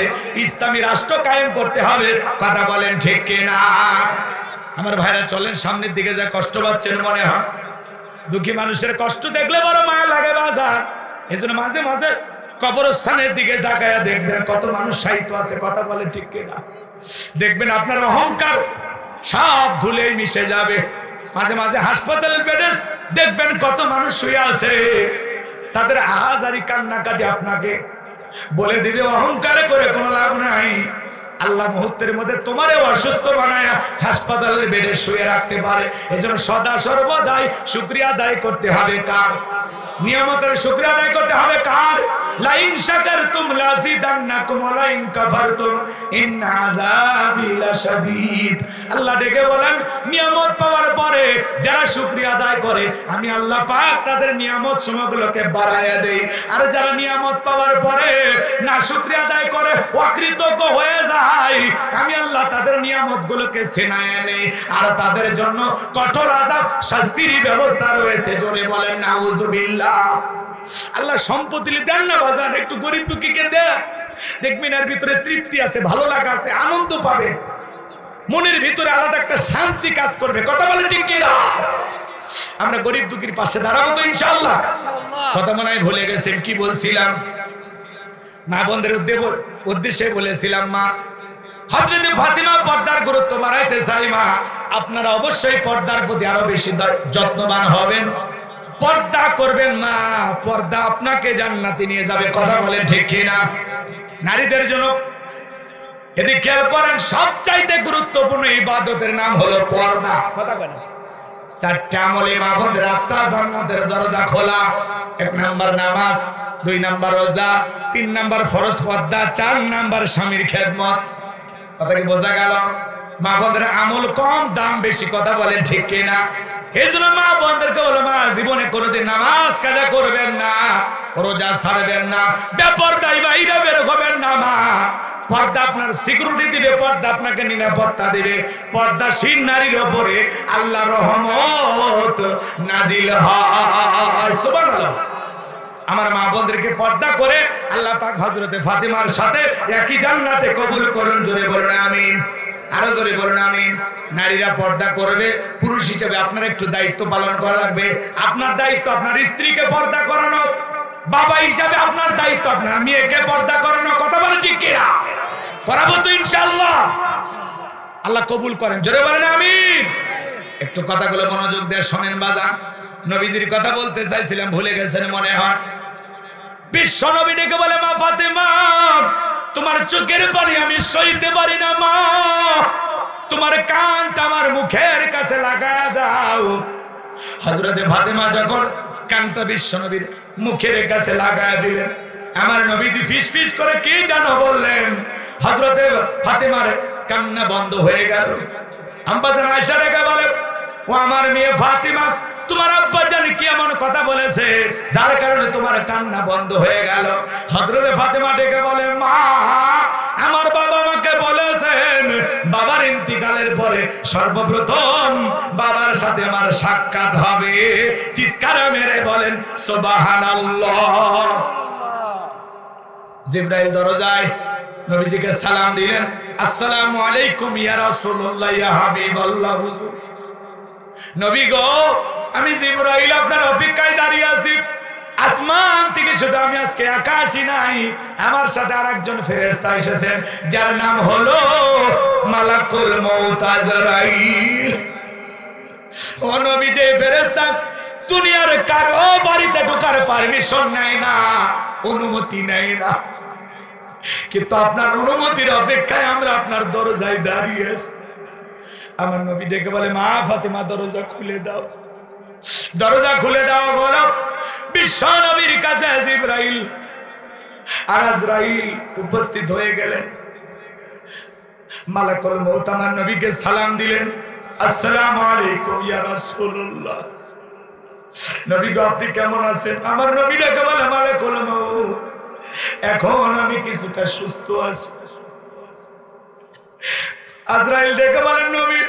ইসলামী রাষ্ট্র কায়েম করতে হবে। কথা বলেন ঠিক কিনা? আমার ভাইরা চলেন সামনের দিকে, যা কষ্ট পাচ্ছেন মনে হয়। দুঃখী মানুষের কষ্ট দেখলে বড় মায়া লাগে বাজার। এজন্য মাঝে মাঝে কবরস্থানের দিকে তাকায়া দেখবেন কত মানুষ সাহিত্য আছে। কথা বলেন ঠিক কিনা? দেখবেন আপনার অহংকার সব ধুলে মিশে যাবে। মাঝে মাঝে হাসপাতালের বেডে দেখবেন কত মানুষ শুয়ে আছে, তাদের আহাজারি কান্নাকাটি আপনাকে বলে দিবে অহংকারে করে কোনো লাভ নাই। আল্লাহ মুহূর্তের মধ্যে তোমারে অসুস্থ বানায় হাসপাতালের বেডে শুয়ে রাখতে পারে। এজন্য সদা সর্বদাই শুকরিয়া আদায় করতে হবে কার? নিয়ামতের শুকরিয়া আদায় করতে হবে কার? লাইন শাকারতুম লাযিদান্নাকুম ওয়া লাইন কাফারতুম ইন্না আযাবি লাশাদীদ। আল্লাহ ডেকে বলেন, নিয়ামত পাওয়ার পরে যারা শুকরিয়া আদায় করে আমি আল্লাহ পাক তাদের নিয়ামত সমূহগুলোকে বাড়ায়া দেই। আর যারা নিয়ামত পাওয়ার পরে না শুকরিয়া আদায় করে, অকৃতজ্ঞ হয়ে যায়, আমি আল্লাহ তাদের নিয়ামতগুলোকে ছিনায় নেই। আর তাদের জন্য কঠোর আযাব, শাস্তির ব্যবস্থা রয়েছে। জোরে বলেন নাউযুবিল্লাহ। আল্লাহ সম্পদ দিলে দেন না বাজার, একটু গরিব দুঃখীকে দেন, দেখবেন এর ভিতরে তৃপ্তি আছে, ভালো লাগা আছে, আনন্দ পাবে, মনের ভিতরে আলাদা একটা শান্তি কাজ করবে। কথা বলে ঠিক কিনা? আমরা গরিব দুঃখীর পাশে দাঁড়াবো তো ইনশাআল্লাহ। কথা মনে হয় ভুলে গেছেন, কি বলছিলাম? মা বোনদের উদ্দেশ্যে বলেছিলাম, মা হযরত ফাতিমা পর্দার গুরুত্ব বাড়াইতে চাই। মা আপনারা অবশ্যই পর্দার প্রতি আরো বেশি যত্নবান হবেন, পর্দা করবেন। মা পর্দা আপনাকে জান্নাতে নিয়ে যাবে। কথা বলেন ঠিক কিনা? নারীদের জন্য এদিকে খেয়াল করেন, সবচাইতে গুরুত্বপূর্ণ ইবাদতের নাম হলো পর্দা। কথা বলেন, চারটা আমলে মা বোনদের আটটা জান্নাতের দরজা খোলা। 1 নাম্বার নামাজ, 2 নাম্বার রোজা, 3 নাম্বার ফরজ পর্দা, 4 নাম্বার স্বামীর খেদমত। কথা কি বোঝা গেল? মা বোনদের আমল কম, দাম বেশি। কথা বলেন ঠিক কিনা? এই জন্য মা বোনদেরকে বলো, মা জীবনে কোনোদিন নামাজ কাজা করবেন না, রোজা ছাড়বেন না, বেপরদাই বাইরে বের হবেন না। মা পর্দা আপনার সিকিউরিটি দিবে, পর্দা আপনাকে নিরাপত্তা দিবে। পর্দাশীল নারীর উপরে আল্লাহর রহমত নাজিল হয়। সুবহানাল্লাহ। আমার মা বোনদেরকে পর্দা করে আল্লাহ পাক হযরতে ফাতিমার সাথে একই জান্নাতে কবুল করুন। জোরে বলুন আমিন। আরো জোরে বলুন আমিন। নারীরা পর্দা করবে, পুরুষ হিসেবে আপনার একটু দায়িত্ব পালন করা লাগবে। আপনার দায়িত্ব আপনার স্ত্রীকে পর্দা করানো, বাবা হিসাবে আপনার দায়িত্ব আপনার মেয়েকে পর্দা করানো। কথা বলে ঠিক কিনা? পড়াবো তো ইনশাআল্লাহ। আল্লাহ কবুল করেন। জোরে বলেন আমিন। একটু কথাগুলো মনোযোগ দিয়ে শোনেন বাজান। নবীজির কথা বলতে চাইছিলাম, ভুলে গেছেন মনে হয়। বিশ্ব নবী ডেকে বলে, মা ফাতেমা তোমার চোখের পানি আমি সইতে পারি না। মা তোমার কানটা আমার মুখের কাছে লাগায় দাও। হযরতে ফাতেমা যখন কানটা বিশ্ব নবীর মুখের কাছে লাগায় দিলেন, আমার নবীজি ফিস ফিস করে কি জানো বললেন। হযরতে ফাতেমার কান্না বন্ধ হয়ে গেল। আম্মা জান আয়েশা ডেকে বলে, ও আমার মেয়ে ফাতিমা, তোমার আব্বা জানি কি এমন কথা বলেছে যার কারণে তোমার কান্না বন্ধ হয়ে গেল? হযরতে ফাতেমা ডেকে বলে, মা আমার বাবা আমাকে বলেছেন বাবার ইন্তিকালের পরে সর্বপ্রথম বাবার সাথে আমার সাক্ষাৎ হবে। চিৎকার মেরে বলেন সুবহানাল্লাহ। জিবরাইল দরজায় নবীজিকে সালাম দিলেন, আসসালামু আলাইকুম ইয়া রাসূলুল্লাহ ইয়া হাবিবাল্লাহ। হুজুর নবী গো, আমি জিবরাইল আপনার অপেক্ষায় দাঁড়িয়ে আছি। আসমান থেকে শুধু আমি আজকে একা আসি নাই, আমার সাথে আরেকজন ফেরেশতা এসেছেন যার নাম হলো মালাকুল মউত আজরাইল। ও নবী, যে ফেরেশতা দুনিয়ার কারো বাড়িতে ঢোকার পারমিশন নেয় না, অনুমতি নেয় না, কিন্তু আপনার অনুমতির অপেক্ষায় আমরা আপনার দরজায় দাঁড়িয়ে আছি। আমার নবী ডেকে বলে, মা ফাতেমা দরজা খুলে দাও, দরজা খুলে দাও। বলো বিশ্ব নবীর কাছে জিবরাইল আর আজরাইল উপস্থিত হয়ে গেলেন। মালাকুল মউত আমার নবীকে সালাম দিলেন, আসসালামু আলাইকুম ইয়া রাসূলুল্লাহ। নবী গো, আপনি কেমন আছেন? আমার নবী ডেকে বলে, মালাকুল মউত, এখন আমি কিছুটা সুস্থ আছি। আজরাইল ডেকে বলেন, নবী,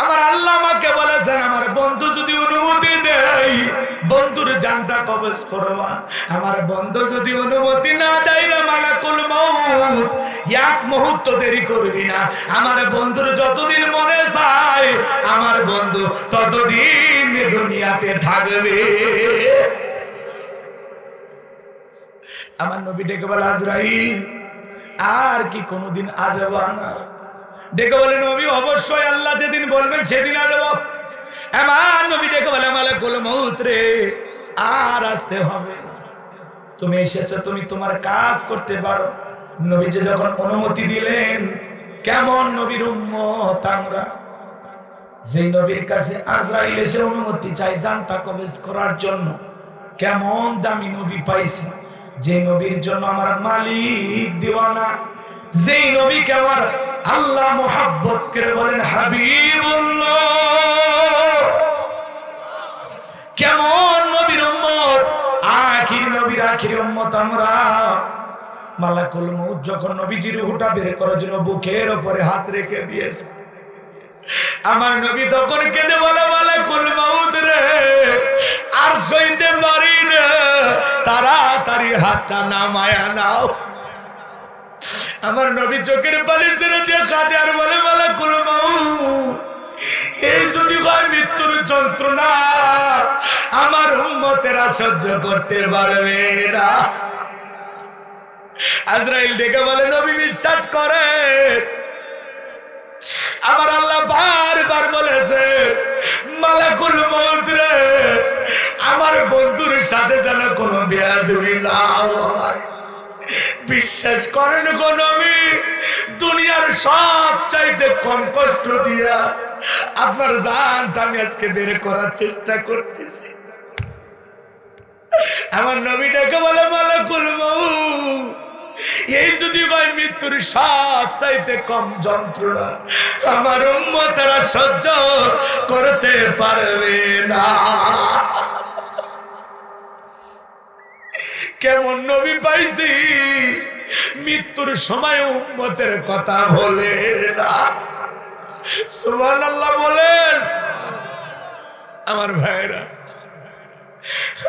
আমার আল্লাহ আমাকে বলেছেন আমার বন্ধু যদি অনুমতি দেয় বন্ধুর জানটা কবজ করবা। আমার বন্ধু যদি অনুমতি না দেয় রে মালাকুল মউত, এক মুহূর্ত দেরি করবি না। আমার বন্ধুর যতদিন মনে চায় আমার বন্ধু ততদিন দুনিয়াতে থাকবে। আমার নবী ডেকে বলে, আজরাইল আর কি কোনোদিন আসবা না? ডেকে বলে, নবী অবশ্যই আল্লাহ যেদিন বলবেন সেদিন আসব। আমার নবী ডেকে বলে, মালাকুল মউত রে, আর আসতে হবে, তুমি এসেছো, তুমি তোমার কাজ করতে পারো। নবী যে যখন অনুমতি দিলেন, কেমন নবীর উম্মত আমরা, যে নবীর কাছে আজরাইল এসে অনুমতি চাই জানটা কবজ করার জন্য, কেমন দামি নবী পাইছি, যে নবীর জন্য আমার মালিক দিওয়ানা, যেই নবীকে আমার আল্লাহ মুহাব্বত করে বলেন হাবিবুল্লাহ। কেমন নবীর উম্মত, আখির নবীর আখির উম্মত আমরা। মালাকুল মউত যখন নবীজির রূহটা বের করার জন্য বুকের উপরে হাত রেখে দিয়েছে, আমার নবী তখন কেঁদে বলে, মালাকুল মউত রে, আর সইতে পারি না, তাড়াতাড়ি হাতটা নামায়া নাও। আমার নবী চোখের পানি ছেড়ে দিয়ে কাঁদে আর বলে, মালাকুল মউত, এই যদি হয় মৃত্যুর যন্ত্রণা আমার উম্মতেরা সহ্য করতে পারবে না। আজরাইল ডেকে বলে, নবী বিশ্বাস করে, আমার আল্লাহ বারবার বলেছে মালাকুল মউত রে, আমার বন্ধুর সাথে যেন কোনো বেয়াদবি না হয়। বিশ্বাস করেন গো নবী, দুনিয়ার সব চাইতে কম কষ্ট দিয়া আপনার জানটা আমি আজকে বের করার চেষ্টা করতেছি। আমার নবী ডেকে বলে, মালাকুল মউত, এই যদি হয় মৃত্যুর সব চাইতে কম যন্ত্রণা আমার উম্মতেরা সহ্য করতে পারবে না। কেমন নবী পাইছি, মৃত্যুর সময় উম্মতের কথা বলে না। সুবহানাল্লাহ বলেন। আমার ভাইরা,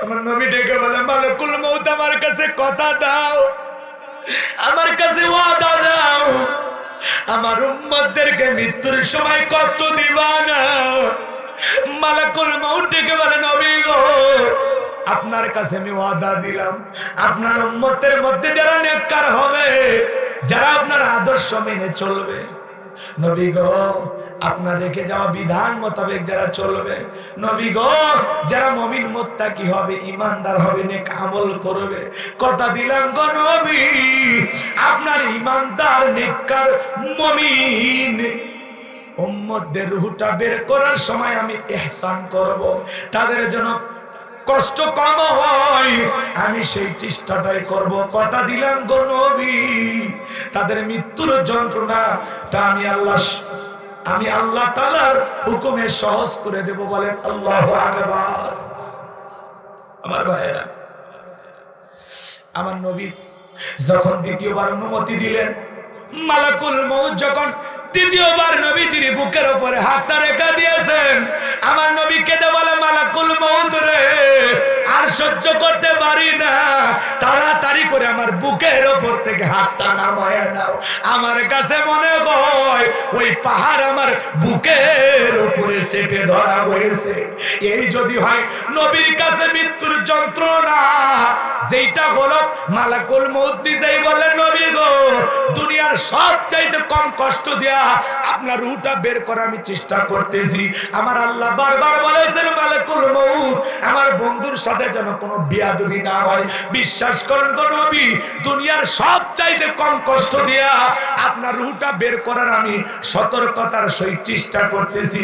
আমার নবী ডেকে বলে, মালাকুল মউত, আমার কাছে কথা দাও, আমার কাছে ওয়াদা দাও, আমার উম্মতদেরকে মৃত্যুর সময় কষ্ট দিবা না। মালাকুল মউত ডেকে বলে, নবী গো, আপনার কাছে আমি ওয়াদা দিলাম, আপনার উম্মতের মধ্যে যারা নেককার হবে, যারা আপনার আদর্শ মেনে চলবে, নবী গো, আপনার রেখে যাওয়া বিধান মোতাবেক যারা চলবে, নবী গো, যারা মুমিন মুত্তাকি হবে, ঈমানদার হবে, নেক আমল করবে, কথা দিলাম গো নবী, আপনার ঈমানদার নেককার মুমিন উম্মতদের রূহটা বের করার সময় আমি ইহসান করব, তাদের জন্য কষ্ট কম হয় আমি সেই চেষ্টাটাই করব, কথা দিলাম গো নবী, তাদের মৃত্যুর যন্ত্রণাটা আমি আল্লাহ তাআলার হুকুমে সহজ করে দেব। বলেন আল্লাহু আকবার। আমার ভাইয়েরা, আমার নবী যখন দ্বিতীয়বার অনুমতি দিলেন, মালাকুল মউত যখন দ্বিতীয়বার নবীজির বুকের উপরে হাতটা রেখে দিয়েছেন, আমার নবী কেঁদে বলে, মালাকুল মউত রে, আর সহ্য করতে পারি না, তাড়াতাড়ি করে আমার বুকের ওপর থেকে হাতটা নামায়া দাও। আমার কাছে মনে হয় ওই পাহাড় আমার বুকের উপরে চেপে ধরা হয়েছে। এই যদি হয় নবীর কাছে মৃত্যুর যন্ত্রণা, যেটা হলো মালাকুল মউত নিজেই বলে, নবী গো, দুনিয়ার সবচাইতে কম কষ্ট দেয়া আপনার রূহটা বের করা আমি চেষ্টা করতেছি। আমার আল্লাহ বারবার বলেছেন, মালাকুল মউত আমার বন্ধুর সাথে যেন কোনো বিয়াদবি না হয়। বিশ্বাস করেন গো নবী, দুনিয়ার সবচাইতে কম কষ্ট দেয়া আপনার রূহটা বের করার আমি সতর্কতার সহিত চেষ্টা করতেছি।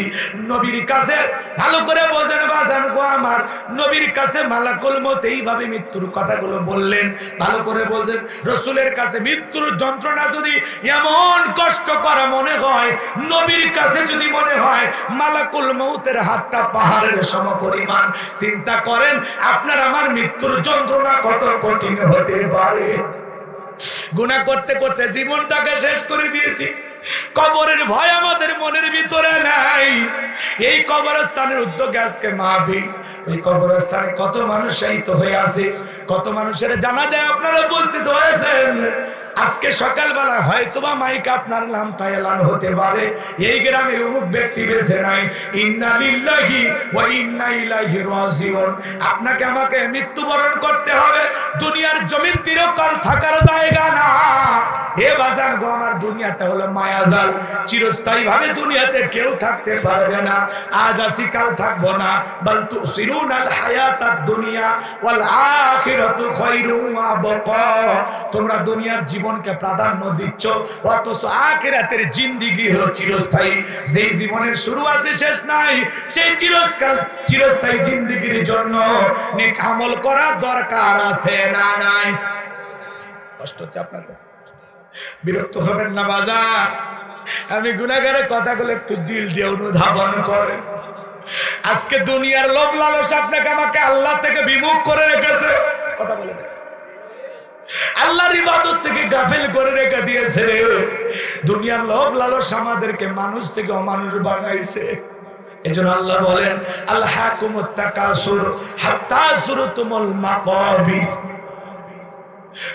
নবীর কাছে ভালো করে বোঝেন বাজান গো আমার, নবীর কাছে মালাকুল মউত এইভাবে মৃত্যুর কথাগুলো বললেন। ভালো করে বোঝেন, রাসূলের কাছে মৃত্যুর যন্ত্রণা যদি এমন কষ্ট করা মনে হয়, নবীর কাছে যদি মনে হয় মালাকুল মউতের হাতটা পাহাড়ের সমপরিমাণ, চিন্তা করেন আপনার আমার মৃত্যুর যন্ত্রণা কত কঠিন হতে পারে। গুনাহ করতে করতে জীবনটাকে শেষ করে দিয়েছি, কবরের ভয় আমাদের মনের ভিতরে নাই। এই কবরস্থানের উদ্যোগে আজকে মাহফিল, ওই কবরস্থানে কত মানুষ শহীদ হয়ে আছে, কত মানুষের জানাজায় আপনারা উপস্থিত হয়েছেন। আজকে সকালবেলা হয়তোবা মাইকে আপনার নামটা এলান হতে পারে, এই গ্রামের অমুক ব্যক্তি বেঁচে নাই, ইন্না লিল্লাহি ওয়া ইন্না ইলাইহি রাজিউন। আপনাকে আমাকে মৃত্যুবরণ করতে হবে। দুনিয়ার জমিন চিরকাল থাকার জায়গা না। এ বাজার গো আমার, দুনিয়াটা হলো মায়াজাল, চিরস্থায়ী ভাবে দুনিয়াতে কেউ থাকতে পারবে না। আজ আছি কাল থাকবো না। বাল তুসিরুনাল হায়াতাদ দুনিয়া ওয়াল আখিরাতু খায়রুম ওয়া আবকা। তোমরা দুনিয়ার জীবনকে প্রাধান্য দিচ্ছ, অথচ আখিরাতের জিন্দেগি হলো চিরস্থায়ী। যেই জীবনের শুরু আছে শেষ নাই, সেই চিরস্থায়ী জিন্দেগির জন্য নেক আমল করার দরকার আছে না নাই? কষ্ট হচ্ছে আপনাদের? বিরক্ত হবেন না বাজার, আমি গুনাহগারের কথাগুলো একটু দিল দিয়ে অনুধাবন করেন। আজকে দুনিয়ার লোভ লালসা আপনাকে আমাকে আল্লাহ থেকে বিমুখ করে রেখেছে। কথা বলে আল্লাহর ইবাদত থেকে গাফিল করে রেখে দিয়েছে। দুনিয়ার লোভ লালসা আমাদেরকে মানুষ থেকে অমানুষ বানাইছে। এজন্য আল্লাহ বলেন, আলহাকুমুত তাকাসুর হাত্তা যুরতুমুল মাকাবির।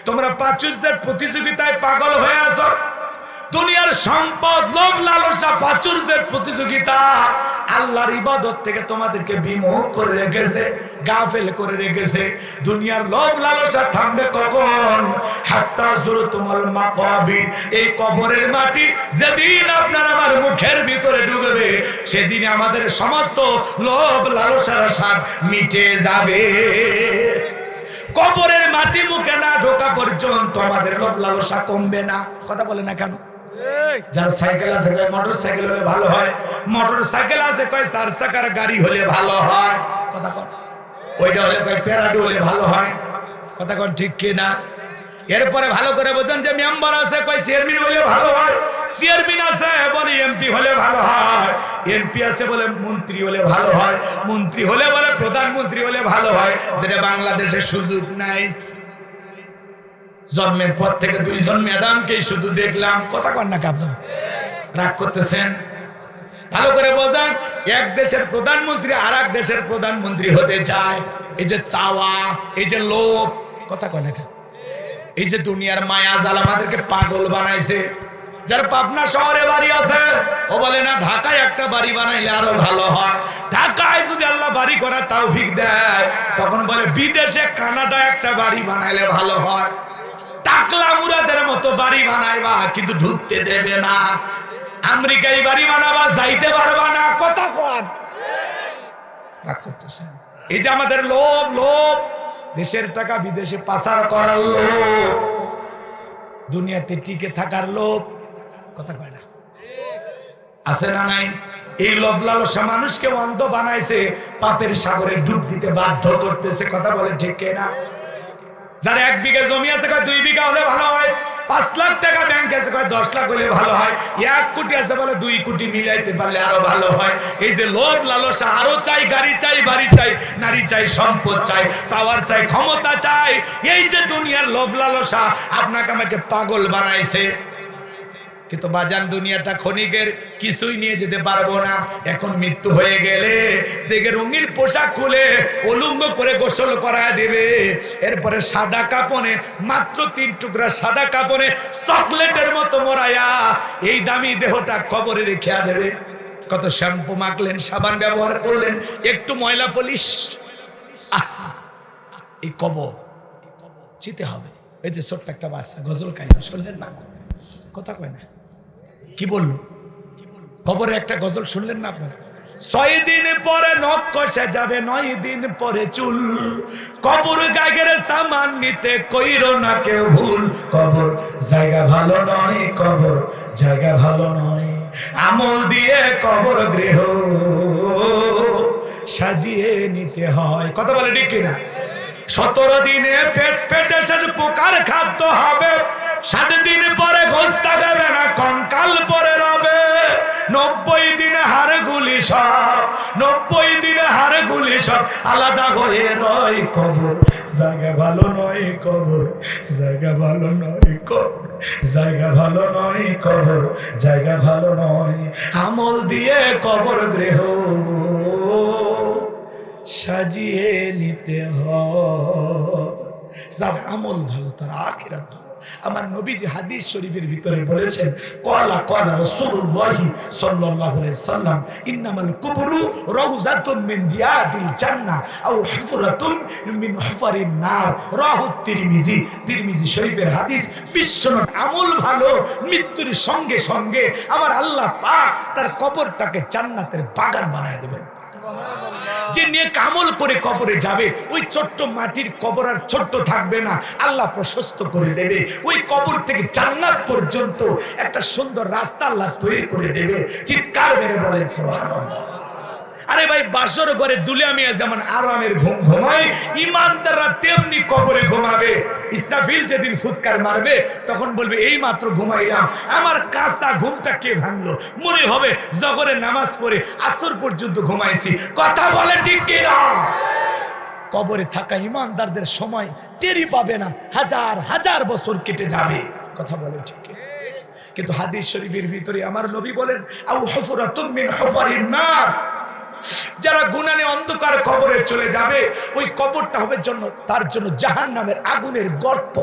তোমরা প্রাচুর্যের প্রতিযোগিতায় পাগল হয়ে আছো। দুনিয়ার সম্পদ, লোভ লালসা, প্রাচুর্যের প্রতিযোগিতা আল্লাহর ইবাদত থেকে তোমাদেরকে বিমুখ করে রেখেছে, গাফেল করে রেখেছে। দুনিয়ার লোভ লালসা থামবে কখন? হাত্তা যুরতুমুল মাকাবির। এই কবরের মাটি যেদিন আপনার আমার মুখের ভিতরে ঢুকবে, সেদিন আমাদের সমস্ত লোভ লালসার স্বাদ মিটে যাবে। কবরের মাটি মুখে না ঢোকা পর্যন্ত আমাদের লোভ লালসা কমবে না। কথা বলে না কেন? যার সাইকেল আছে কয় মোটর সাইকেল হলে ভালো হয়, মোটর সাইকেল আছে কয় চার চাকার গাড়ি হলে ভালো হয়। কথা কন, ওইটা হলে কয় প্যারাডো হলে ভালো হয়। কথা কন ঠিক কি না? এরপরে ভালো করে বোঝেন যে মেম্বার আছে কয় চেয়ারম্যান হলে ভালো হয়, চেয়ারম্যান আছে বলে এমপি হলে ভালো হয়, এমপি আছে বলে মন্ত্রী হলে ভালো হয়, মন্ত্রী হলে বলে প্রধানমন্ত্রী হলে ভালো হয়। যেটা বাংলাদেশে সুযোগ নাই। জন্মের পর থেকে দুইজন ম্যাডামকেই শুধু দেখলাম। কথা কন না আপনার রাগ করতেছেন? ভালো করে বোঝেন, এক দেশের প্রধানমন্ত্রী আর এক দেশের প্রধানমন্ত্রী হতে চায়। এই যে চাওয়া, এই যে লোভ, কথা কয় না, এই যে দুনিয়ার মায়া জাল আমাদেরকে পাগল বানাইছে। যার পাবনা শহরে বাড়ি আছে, ও বলে না ঢাকায় একটা বাড়ি বানাইলে আরো ভালো হয়। ঢাকায় যদি আল্লাহ বাড়ি করার তৌফিক দেয়, তখন বলে বিদেশে কানাডা একটা বাড়ি বানাইলে ভালো হয়। টাকলা মুরাদের মতো বাড়ি বানাইবা, কিন্তু ঢুকতে দেবে না। আমেরিকায় বাড়ি বানাবা, যাইতে পারবা না। কথা কন, রাগ করতেছে। এই যে আমাদের লোভ, লোভ, দেশের টাকা বিদেশে পাচার করার লোভ, দুনিয়াতে টিকে থাকার লোভ। কথা কয় না? আছে না নাই? এই লোভ লালসা মানুষকে অন্ধ বানাইছে, পাপের সাগরে ডুব দিতে বাধ্য করতেছে। কথা বলে ঠিক কিনা? যার 1 বিঘা জমি আছে কয় 2 বিঘা হলে ভালো হয়, 5 লাখ টাকা ব্যাংক আছে কয় 10 লাখ হলে ভালো হয়, 1 কোটি আছে বলে 2 কোটি মিলাইতে পারলে আরো ভালো হয়। এই যে লোভ লালসা, আরো চাই, গাড়ি চাই, বাড়ি চাই, নারী চাই, সম্পদ চাই, পাওয়ার চাই, ক্ষমতা চাই। এই যে দুনিয়ার লোভ লালসা আপনাকে আমাকে পাগল বানাইছে। কিন্তু বাজান দুনিয়াটা ক্ষণিকের, কিছুই নিয়ে যেতে পারবো না। এখন মৃত্যু হয়ে গেলে দেখে রঙিন পোশাক খুলে উলঙ্গ করে গোসল করায় দেবে, এরপরে সাদা কাপড়ে, মাত্র 3 টুকরা সাদা কাপড়ে চকলেটের মতো মোড়ায়া এই দামি দেহটা কবরে রেখে দেবে। কত শ্যাম্পু মাখলেন, সাবান ব্যবহার করলেন, একটু ময়লা পলিশ, এই কবর চিতে হবে। এই যে ছোট্ট একটা বাচ্চা গজল গাইলো, শুনলেন না? কথা কয় না, কি বললো? কবরে একটা গজল শুনলেন না আপনারা? 6 দিন পরে নখ কষে যাবে, 9 দিন পরে চুল। কবর গাগের সামান নিতে কইরো না কেউ ভুল। কবর জায়গা ভালো নয়, কবর জায়গা ভালো নয়। আমল দিয়ে কবর গৃহ সাজিয়ে নিতে হয়। কথা বলে ঠিক কিনা? 17 দিনে পেটে পোকার খাদ্য হবে, 7 দিন পরে ঘোস্তা দেবে না, কঙ্কাল পরে রবে। 90 দিনে হাড়গুলি সব, 90 দিনে হাড়গুলি সব আলাদা হয়ে রয়। কবর জায়গা ভালো নয়, কবর জায়গা ভালো নয়, কবর জায়গা ভালো নয়, কবর জায়গা ভালো নয়। আমল দিয়ে কবর গৃহ সাজিয়ে নিতে হয়। যার আমল ভালো তার আখিরাত ভালো। আমার নবীজি হাদিস শরীফের ভিতরে বলেছেন, ক্বালা রাসূলুল্লাহি সাল্লাল্লাহু আলাইহি সাল্লাম, ইন্নামাল কুবরু রাউযাতুম মিন রিয়াদিল জান্নাহ আও হুফরাতুম মিন হুফারিন নার। রাহু তিরমিজি, তিরমিজি শরীফের হাদিস। বিশ্বনবী আমল ভালো, মৃত্যুর সঙ্গে সঙ্গে আমার আল্লাহ পাক তার কবরটাকে জান্নাতের বাগান বানায় দেবেন। যে নেক আমল করে কবরে যাবে, ওই ছোট্ট মাটির কবর আর ছোট্ট থাকবে না, আল্লাহ প্রশস্ত করে দেবে। ওই কবর থেকে জান্নাত পর্যন্ত একটা সুন্দর রাস্তা আল্লাহ তৈরি করে দেবে। চিৎকার মেরে বলেন সুবহানাল্লাহ। আরে ভাই, বাসর ঘরে দুলিয়ামিয়া যেমন আরামের ঘুম ঘুমায়, ইমানদাররা তেমনি কবরে ঘুমাবে। ইসরাফিল যেদিন ফুৎকার মারবে তখন বলবে, এই মাত্র ঘুমাইলাম, আমার কাঁচা ঘুমটা কে ভাঙলো? মনে হবে জহরের নামাজ পড়ে আসর পর্যন্ত ঘুমাইছি। কথা বলে ঠিক কিনা? কবরে থাকা ইমানদারদের সময় টেরি পাবে না, হাজার হাজার বছর কেটে যাবে। কথা বলে ঠিক। কিন্তু হাদিস শরীফের ভিতরে আমার নবী বলেন, আও হুফরাতুম মিন হুফারিন নার। যারা গুনাহে অন্ধকার কবরে চলে যাবে, ওই কবরটা হবে তার জন্য জাহান্নামের আগুনের গর্ত।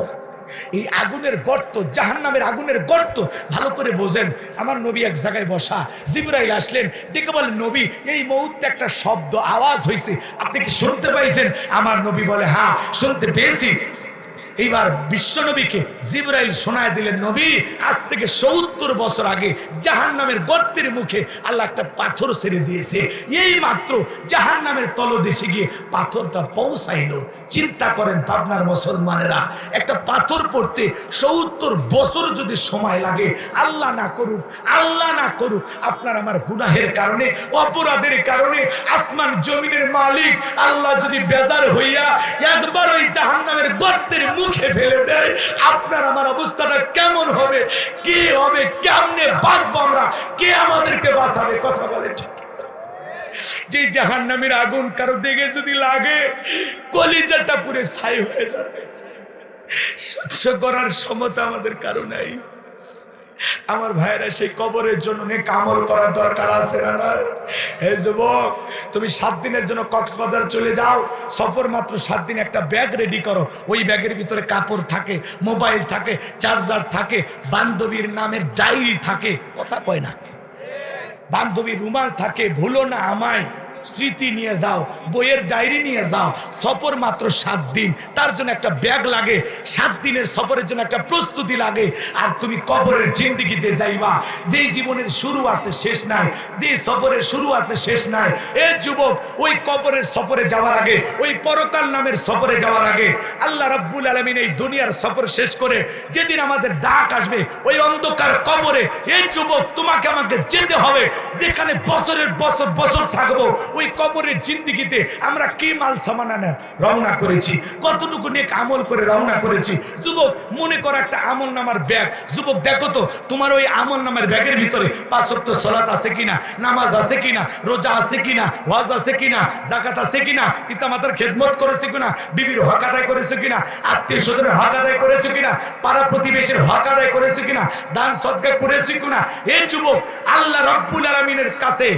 এই আগুনের গর্ত, জাহান্নামের আগুনের গর্ত। ভালো করে বোঝেন। আমার নবী এক জায়গায় বসা, জিবরাইল আসলেন, দেখে বলেন, নবী এই মুহূর্তে একটা শব্দ আওয়াজ হয়েছে, আপনি কি শুনতে পাইছেন? আমার নবী বলে, হ্যাঁ শুনতে পেয়েছি। এইবার বিশ্বনবীকে জিবরাইল শোনায় দিলেন, নবী আজ থেকে 70 বছর আগে জাহান্নামের গর্তের মুখে আল্লাহ একটা পাথর ছেড়ে দিয়েছে। এই মাত্র জাহান্নামের তলদেশে গিয়ে পাথরটা পৌঁছাইলো। চিন্তা করেন পাবনার মুসলমানেরা, একটা পাথর পড়তে 70 বছর যদি সময় লাগে, আল্লাহ না করুক, আল্লাহ না করুক, আপনার আমার গুনাহের কারণে, অপরাধের কারণে আসমান জমিনের মালিক আল্লাহ যদি বেজার হইয়া একবার ওই জাহান্নামের গর্তের মুখে ফেলে দেয়, আপনার আমার অবস্থাটা কেমন হবে? কে হবে? কেমনে বাঁচবো আমরা? কে আমাদেরকে বাঁচাবে? কথা বলে ঠিক। যে জাহান্নামের আগুন কারো দেখে যদি লাগে, কলিজাটা পুরো ছাই হয়ে যাবে। সহ্য করার ক্ষমতা আমাদের কারো নাই। আমার ভাইরা, সেই কবরের জন্য নেক আমল করার দরকার আছে না? হে যুবক, তুমি 7 দিনের জন্য কক্সবাজার চলে যাও, সফর মাত্র 7 দিন। একটা ব্যাগ রেডি করো, ওই ব্যাগের ভিতরে কাপড় থাকে, মোবাইল থাকে, চার্জার থাকে, বান্ধবীর নামের ডায়েরি থাকে। কথা কয় না? বান্ধবীর রুমাল থাকে, ভুলো না আমায়, স্মৃতি নিয়ে যাও, বইয়ের ডায়েরি নিয়ে যাও। সফর মাত্র 7 দিন, তার জন্য একটা ব্যাগ লাগে। 7 দিনের সফরের জন্য একটা প্রস্তুতি লাগে। আর তুমি কবরের জিন্দেগিতে যাইবা, যেই জীবনের শুরু আছে শেষ নাই, যে সফরের শুরু আছে শেষ নাই। এ যুবক, ওই কবরের সফরে যাওয়ার আগে, ওই পরকাল নামের সফরে যাওয়ার আগে আল্লাহ রাব্বুল আলামিন এই দুনিয়ার সফর শেষ করে যেদিন আমাদের ডাক আসবে ওই অন্ধকার কবরে, এই যুবক তোমাকে আমাকে যেতে হবে। যেখানে বছরের বছর বছর থাকবো, ওই কবরের জিন্দেগিতে আমরা কি মাল সামানা না রওনা করেছি, কতটুকু নেক আমল করে রওনা করেছি। যুবক মনে করো একটা আমল নামার ব্যাগ, যুবক দেখো তো তোমার ওই আমল নামার ব্যাগের ভিতরে 5 ওয়াক্ত সালাত আছে কিনা, নামাজ আছে কিনা, রোজা আছে কিনা, ওয়াজ আছে কিনা, যাকাত আছে কিনা, পিতামাতার খেদমত করেছে কিনা, বিবির হক আদায় করেছে কিনা, আত্মীয় স্বজনের হক আদায় করেছে কিনা, পাড়া প্রতিবেশীর হক আদায় করেছে কিনা, দান সদকা করেছে কিনা। এই যুবক আল্লাহ রাব্বুল আলামিনের কাছে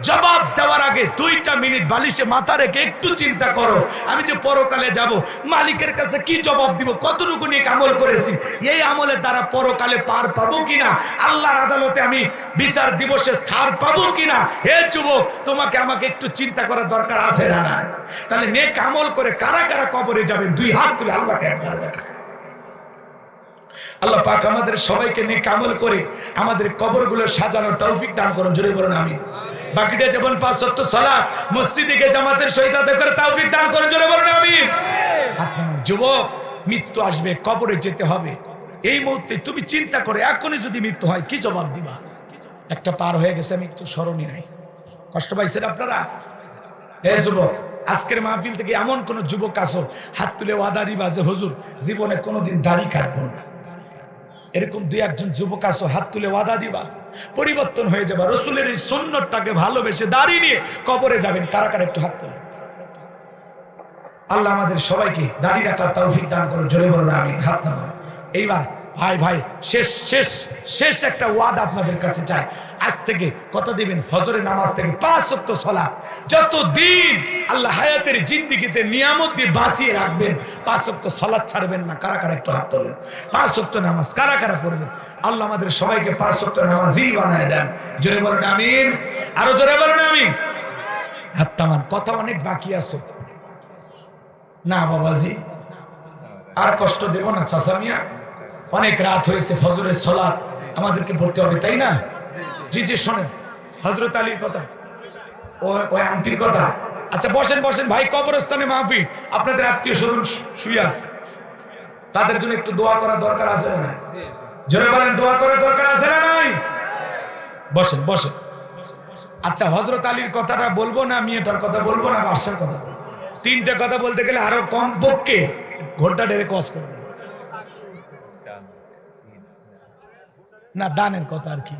জবাব দেওয়ার আগে 2টা মিনিট বালিশে মাথা রেখে একটু চিন্তা করো, আমি যে পরকালে যাব মালিকের কাছে কি জবাব দিব, কতটুকু নেক আমল করেছি, এই আমলের দ্বারা পরকালে পার পাবো কিনা, আল্লাহর আদালতে আমি বিচার দিবসে ছাড় পাবো কিনা। হে যুবক, তোমাকে আমাকে একটু চিন্তা করার দরকার আছে না? না, তাহলে নেক আমল করে কারা কারা কবরে যাবেন 2 হাত তুলে আল্লাহকে একবার দেখা। আল্লাহ পাক আমাদের সবাইকে নেক আমল করে আমাদের কবরগুলো সাজানোর তৌফিক দান করুন, জোরে বলুন আমিন। বাকিটা যেমন 5 ওয়াক্ত সালাত মসজিদে গিয়ে জামাতের সহিত আদায় করে তৌফিক দান করুন, জোরে বলুন আমিন। যুবক, মৃত্যু আসবে, কবরে যেতে হবে। এই মুহূর্তে তুমি চিন্তা করে এখনই যদি মৃত্যু হয় কি জবাব দিবা? একটা পার হয়ে গেছে, মৃত্যু স্মরণই নাই। কষ্ট পাইছেন আপনারা? হে যুবক, আজকের মাহফিল থেকে এমন কোন যুবক আসো হাত তুলে ওয়াদা দিবা যে হুজুর জীবনে কোনোদিন দাড়ি কাটবো না। এরকম 2-1জন যুবক আসো, হাত তুলে ওয়াদা দিবা, পরিবর্তন হয়ে যাবে। রসুলের এই সুন্নতটাকে ভালোবেসে দাড়ি নিয়ে কবরে যাবেন। কারা কারা একটু হাত তোলেন। আল্লাহ আমাদের সবাইকে দাড়ি রাখার তৌফিক দান করুন, জোরে বলুন আমিন। হাত নামান। এইবার ভাই ভাই শেষ শেষ শেষ একটা ওয়াদা আপনাদের কাছে চাই। আজ থেকে কত দিবেন? ফজরের নামাজ থেকে 5 ওয়াক্ত সালাত যতদিন আল্লাহ হায়াতের জিন্দেগিতে নিয়ামত দিয়ে বাঁচিয়ে রাখবেন, 5 ওয়াক্ত সালাত ছাড়বেন না। কারা কারা একটু হাত তোলেন। 5 ওয়াক্ত নামাজ কারা কারা পড়বেন? আল্লাহ আমাদের সবাইকে 5 ওয়াক্ত নামাজি বানায় দেন, জোরে বলুন আমিন। আরো জোরে বলুন আমিন। হাত নামান। কথা অনেক বাকি আছে না বাবাজি, আর কষ্ট দেব না চাচা মিয়া। অনেক রাত হয়েছে, ফজরের সালাত আমাদেরকে পড়তে হবে, তাই না? জি জি, শোনেন হযরত আলীর কথা, ওই আন্টির কথা। আচ্ছা বসেন বসেন ভাই, কবরস্থানে মাহফিল, আপনাদের আত্মীয় স্বজন শুয়ে আছে, তাদের জন্য একটু দোয়া করা দরকার আছে না? জোরে বলেন, দোয়া করার দরকার আছে না নাই? বসেন বসেন। আচ্ছা, হযরত আলীর কথাটা বলবো না, মেয়েটার কথা বলবো না, বাদশার কথা বলবো? 3টা কথা বলতে গেলে আরো কমপক্ষে ঘন্টা ডেরে কস করবে না। দানের কথা আর কি,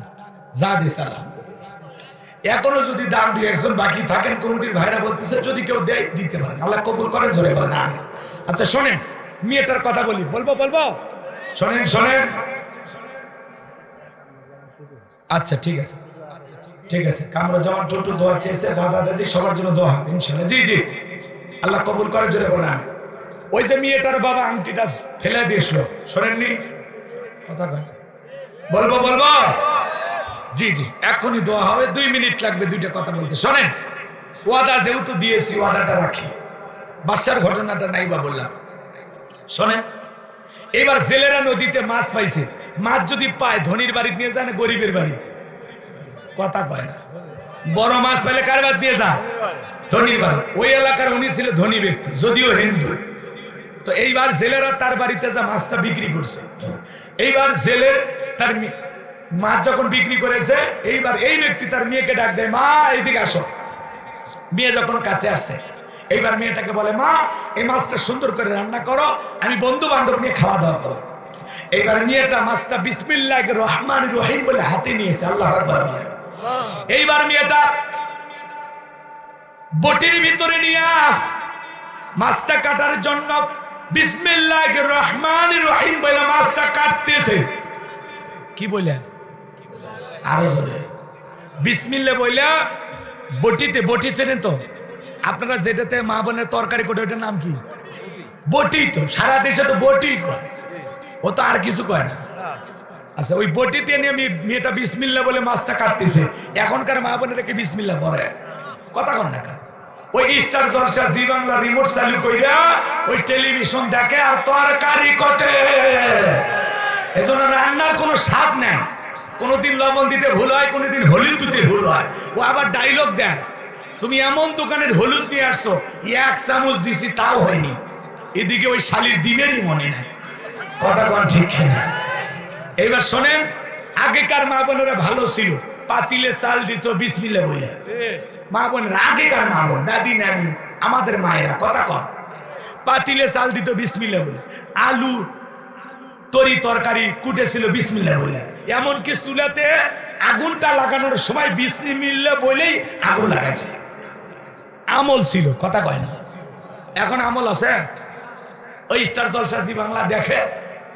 যা দিস আলহামদুলিল্লাহ। এখনো যদি দান 2-1জন বাকি থাকেন, কমিটির ভাইরা বলতেছে যদি কেউ দেয় দিতে পারেন, আল্লাহ কবুল করেন, জোরে বলেন আমিন। আচ্ছা শোনেন, মেয়েটার কথা বলি, বলবো? শোনেন শোনেন। আচ্ছা ঠিক আছে ঠিক আছে। কামরুজ্জামান ছোট্ট দোয়া চেয়েছে, দাদা দাদি সবার জন্য দোয়া হবে ইনশাআল্লাহ। জি জি, আল্লাহ কবুল করে, জোরে বলেন আমিন। ওই যে মেয়েটার বাবা আংটিটা ফেলে দিয়েছিল, শোনেননি? কথা কয়, বলবো? জি জি, এখনই দোয়া হবে, 2 মিনিট লাগবে 2টা কথা বলতে। শোনেন, ওয়াদা যেহেতু দিয়েছি ওয়াদাটা রাখি। বাদশার ঘটনাটা নাই বা বললাম, শোনেন। এবার জেলেরা নদীতে মাছ পাইছে, মাছ যদি পায় ধনীর বাড়ি নিয়ে যায় না গরিবের বাড়ি? কথা কয় না। বড় মাছ পেলে কার বাড়ি নিয়ে যায়? ধনীর বাড়ি। ওই এলাকার উনি ছিল ধনী ব্যক্তি, যদিও হিন্দু। তো এইবার জেলেরা তার বাড়িতে যা মাছটা বিক্রি করছে। এইবার জেলের তার মাছ যখন বিক্রি করেছে, এইবার এই ব্যক্তি তার মেয়েকে ডাক দেয়, মা এইদিকে আসো। মেয়ে যখন কাছে আসছে, এইবার মেয়েটাকে বলে, মা এই মাছটা সুন্দর করে রান্না করো, আমি বন্ধু বান্ধব নিয়ে খাওয়া দাওয়া করো। এইবার মেয়েটা মাছটা বিসমিল্লাহির রহমানির রহিম বলে হাতে নিয়েছে, আল্লাহু আকবার বলে। এইবার মেয়েটা বটির ভিতরে নিয়ে মাছটা কাটার জন্য বিসমিল্লাহির রহমানির রহিম বলে মাছটা কাটতেছে। কি বলে? আরো জোরে বিসমিল্লাহ বলে বটিতে, বটি চেনেন তো আপনারা, যেটাতে মা বোনের তরকারি করে, ওটার নাম কি? বটি। তো সারা দেশে তো বটি কয়, ও তো আর কিছু কয় না। আচ্ছা, ওই বটিতে নিয়ে মেয়েটা বিসমিল্লাহ বলে মাছটা কাটতেছে। এখনকার মা বোনেরা কি বিসমিল্লাহ পড়ে? কথা কন না। ওই স্টার জলসা জি বাংলা রিমোট চালু কইরা ওই টেলিভিশন দেখে আর তরকারি কটে। এজন্য রান্নার কোনো স্বাদ নেই। কোনোদিন লবণ দিতে ভুল হয়, কোনোদিন হলুদ দিতে ভুল হয়। ও আবার ডায়লগ দেয়, তুমি এমন দোকানের হলুদ নিয়ে আসছো 1 চামচ দিছি তাও হয়নি। এদিকে ওই শালির ডিমেরই মনে নাই। কথা কন ঠিক কিনা? এইবার শোনেন, আগেকার মা বোনেরা ভালো ছিল, পাতিলে চাল দিত বিসমিল্লাহ বলে। মা বোন রাগে কার মা বোন, দাদি নানি আমাদের মায়েরা কথা কর, পাতিলে চাল দিত বিসমিল্লাহ বলে, আলু তরি তরকারি কুটেছিল বিসমিল্লাহ বলে, এমনকি চুলাতে আগুনটা লাগানোর সময় বিসমিল্লাহ বলেই আগুন লাগাইছে। আমল ছিল, কথা কয় না। এখন আমল আছে, ওই স্টার জলসা জি বাংলা দেখে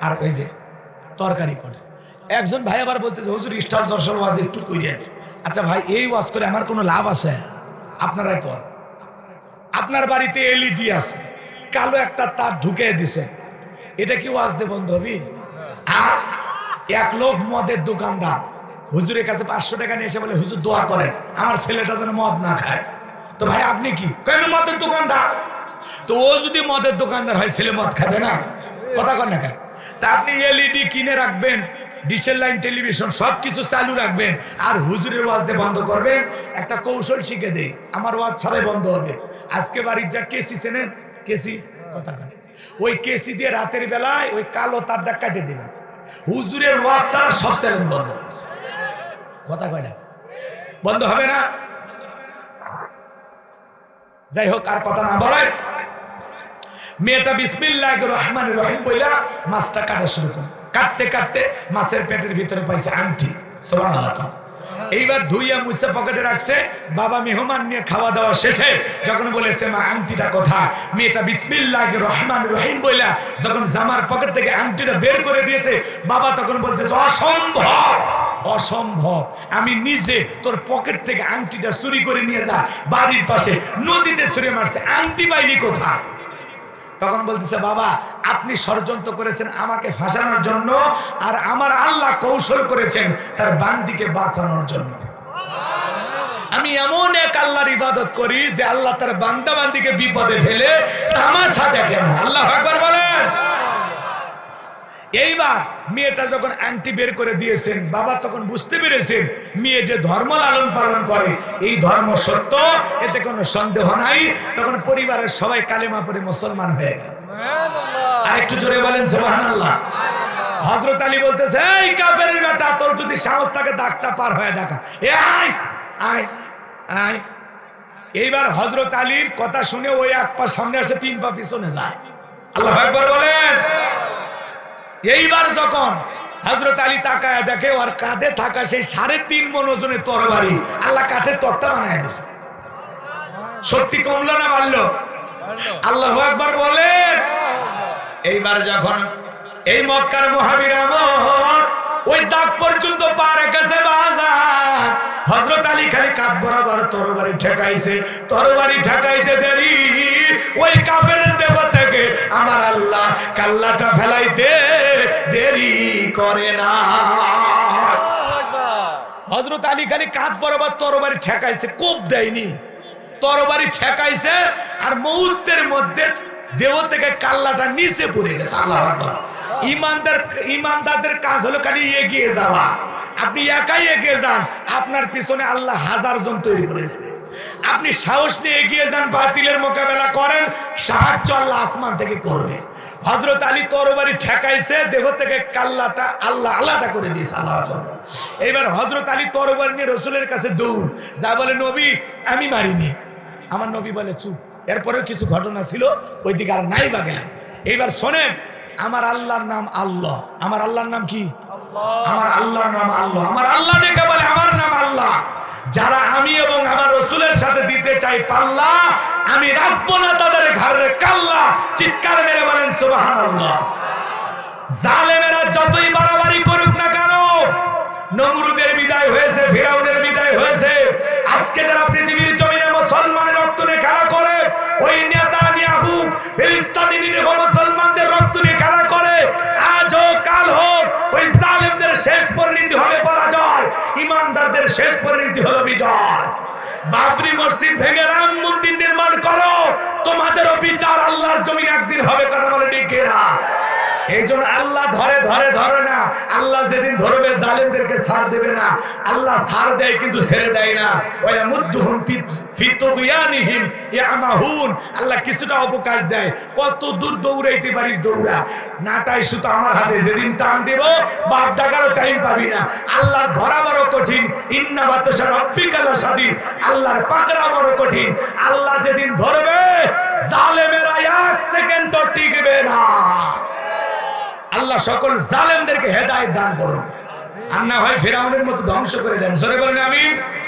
আর ওই যে তরকারি করে। একজন ভাই আবার বলতেছে হুজুর স্টার জলসার ওয়াজ একটু কইরেন। আচ্ছা ভাই, এই ওয়াজ করে আমার কোনো লাভ আছে? আপনারাই কর। আপনার বাড়িতে এলইডি আছে, কালো একটা তার ঢুকে দিছে, এটা কি ওয়াজ দে বন্ধ হবি? আর এক লোক মদের দোকানদার হুজুরের কাছে 500 টাকা নিয়ে এসে বলে হুজুর দোয়া করেন আমার ছেলেটা যেন মদ না খায়। তো ভাই আপনি কি কেন মদের দোকানদার? তো ও যদি মদের দোকানদার হয় ছেলে মদ খাবে না? কথা কর না কেন? তা আপনি এলইডি কিনে রাখবেন, ডিশের লাইন টেলিভিশন সবকিছু চালু রাখবেন, আর হুজুরের ওয়াজ দিয়ে বন্ধ করবেন। একটা কৌশল শিখে দেই, আমার ওয়াজ ছাড়াই বন্ধ হবে। আজকে বাড়ির যা কেসি চেনেন, কেসি কথা কর, ওই কেসি দিয়ে রাতের বেলায় ওই কালো তারটা কাটে দিবেন, হুজুরের ওয়াজ ছাড়া সব চ্যানেল বন্ধ। কথা কয় না, বন্ধ হবে না। যাই হোক, আর কথা না বলে মেয়েটা বিসমিল্লাহির রহমানির রহিম বইলা মাছটা কাটা শুরু করে, কাটতে কাটতে মাছের পেটের ভিতরে পাইছে আংটি। সুবহানাল্লাহ। এইবার ধুইয়া মুছে পকেটে রাখছে। বাবা মেহমান নিয়ে খাওয়া দাওয়া শেষে যখন বলেছে মা আংটিটা কোথায়, মেয়েটা বিসমিল্লাহির রহমানির রহিম বইলা যখন জামার পকেট থেকে আংটিটা বের করে দিয়েছে, বাবা তখন বলতেছে অসম্ভব, অসম্ভব, আমি নিজে তোর পকেট থেকে আংটিটা চুরি করে নিয়ে যা, বাড়ির পাশে নদীতে ছুঁড়ে মারছে, আংটি পাইলি কোথায়? তখন বলতেছে বাবা আপনি ষড়যন্ত্র করেছেন আমাকে ফাঁসানোর জন্য, আর আমার আল্লাহ কৌশল করেছেন তার বান্দিকে বাঁচানোর জন্য। আমি এমন এক আল্লাহর ইবাদত করি যে আল্লাহ তার বান্দা বান্দিকে বিপদে ফেলে তামাশা দেখেন। আল্লাহু আকবার বলেন। এইবার মেয়েটা যখন আংটি বের করে দিয়েছেন, বাবা তখন বুঝতে পেরেছেন মেয়ে যে ধর্ম লালন পালন করে এই ধর্ম সত্য, এতে কোনো সন্দেহ নাই। তখন পরিবারের সবাই কালেমা পড়ে মুসলমান হয়ে গেল। আর একটু জোরে বলেন সুবহানাল্লাহ। হযরত আলী বলতেছে এই কাফেরের বেটা, তোর যদি সাহস থাকে দাগটা পার হয়ে দেখা, এ আয় আয় আয়। এইবার হযরত আলীর কথা শুনে ওই এক পা সামনে আসে, 3 পা পিছনে যায়। আল্লাহু আকবার বলেন। এইবার যখন হযরত আলী তাকায়া দেখে ওর কাঁধে থাকা সেই 3.5 মণ ওজনের তরবারি আল্লাহ কাঠের তক্তা বানায় দিয়েছে। সত্যি কমলো না বাড়লো? আল্লাহু আকবার বলেন। এইবার যখন এই মক্কার মুহাবির আমর ওই দাগ পর্যন্ত পার গেছে বাজার, হযরত আলী খালি কাঁধ বরাবর তরবারি ঠেকাইছে, তরবারি ঠেকাইতে দেরি ওই কাফেরের দেহ থেকে আমার আল্লাহ কাল্লাটা ফেলাইতে দেরি করে না। হযরত আলী খালি কাঁধ বরাবর তরবারি ঠেকাইছে, কোপ দেয়নি, তরবারি ঠেকাইছে, আর মুহূর্তের মধ্যে দেহ থেকে কাল্লাটা নিচে পড়ে গেছে। আল্লাহু আকবার। ইমানদারদের কাজ হলো খালি এগিয়ে যাওয়া। আপনি একাই এগিয়ে যান, আপনার পিছনে আল্লাহ 1000 জন তৈরি করে দেবে। আপনি সাহস নিয়ে এগিয়ে যান, বাতিলের মোকাবেলা করেন, সাহায্য আল্লাহ আসমান থেকে করবে। হযরত আলী তরবারি ঠেকাইছে, দেহ থেকে কাল্লাটা আল্লাহ আলাদা করে দিয়েছে। আল্লাহু আকবার। এবার হযরত আলী তরবারি নিয়ে রাসূলের কাছে দৌড়, যা বলে নবী আমি মারিনি। আমার নবী বলে চুপ। এরপরেও কিছু ঘটনা ছিল, ওই দিকে আর নাই বা গেলাম। এইবার শোনেন, আমার আল্লাহর নাম আল্লাহ। আমার আল্লাহর নাম কি? আমার আল্লাহর নাম আল্লাহ। আমার আল্লাহ ডেকে বলে আমার নাম আল্লাহ। যারা আমি এবং আমার রাসূলের সাথে দিতে চাই পাল্লা, আমি রাখবো না তাদের ঘাড়ে কাল্লা। চিৎকার মেরে বলেন সুবহানাল্লাহ। জালেমেরা যতই বাড়াবাড়ি করুক না কেন, নমরুদের বিদায় হয়েছে, ফিরাউনের বিদায় হয়েছে। আজকে যারা পৃথিবীর জমিনে মুসলমানের রক্ত নিয়ে খেলা করে, ওই নেতানিয়াহু ফিলিস্তিনি নিরীহ মুসলমানদের রক্ত নিয়ে খেলা করে, আজ হোক কাল হোক ওই জালেমদের শেষ পরিণতি হবে পরাজয়, ইমানদারদের শেষ পরিণতি হলো বিজয়। বাবরি মসজিদ ভেঙে রাম মন্দির নির্মাণ করো, তোমাদেরও বিচার আল্লাহর জমিনে একদিন হবে। কথা বলে ঠিক কিনা? এই জন্য আল্লাহ ধরে না। আল্লাহ যেদিন ধরবে জালেমদেরকে ছাড় দেবে না। আল্লাহ ছাড় দেয় কিন্তু ছেড়ে দেয় না। ওয়ায়ামুদ্দুহুম ফি তুগয়ানিহিম ইয়ামাহুন। আল্লাহ কিছুটা অবকাশ দেয়, কত দূর দৌড়াইতে পারিস দৌড়া, নাটাই শুধু আমার হাতে। যেদিন টান দেব বাপ ডাকারও টাইম পাবি না। আল্লাহর ধরা বড় কঠিন। ইন্না বাতাসা রাব্বিকা লাশাদীদ। আল্লাহর পাকড়া বড় কঠিন। আল্লাহ যেদিন ধরবে জালেমেরা এক সেকেন্ডও টিকবে না। আল্লাহ সকল জালেমদেরকে হেদায়েত দান করুন, আর না হয় ফিরআউনের মতো ধ্বংস করে দেন। জোরে বলেন আমিন।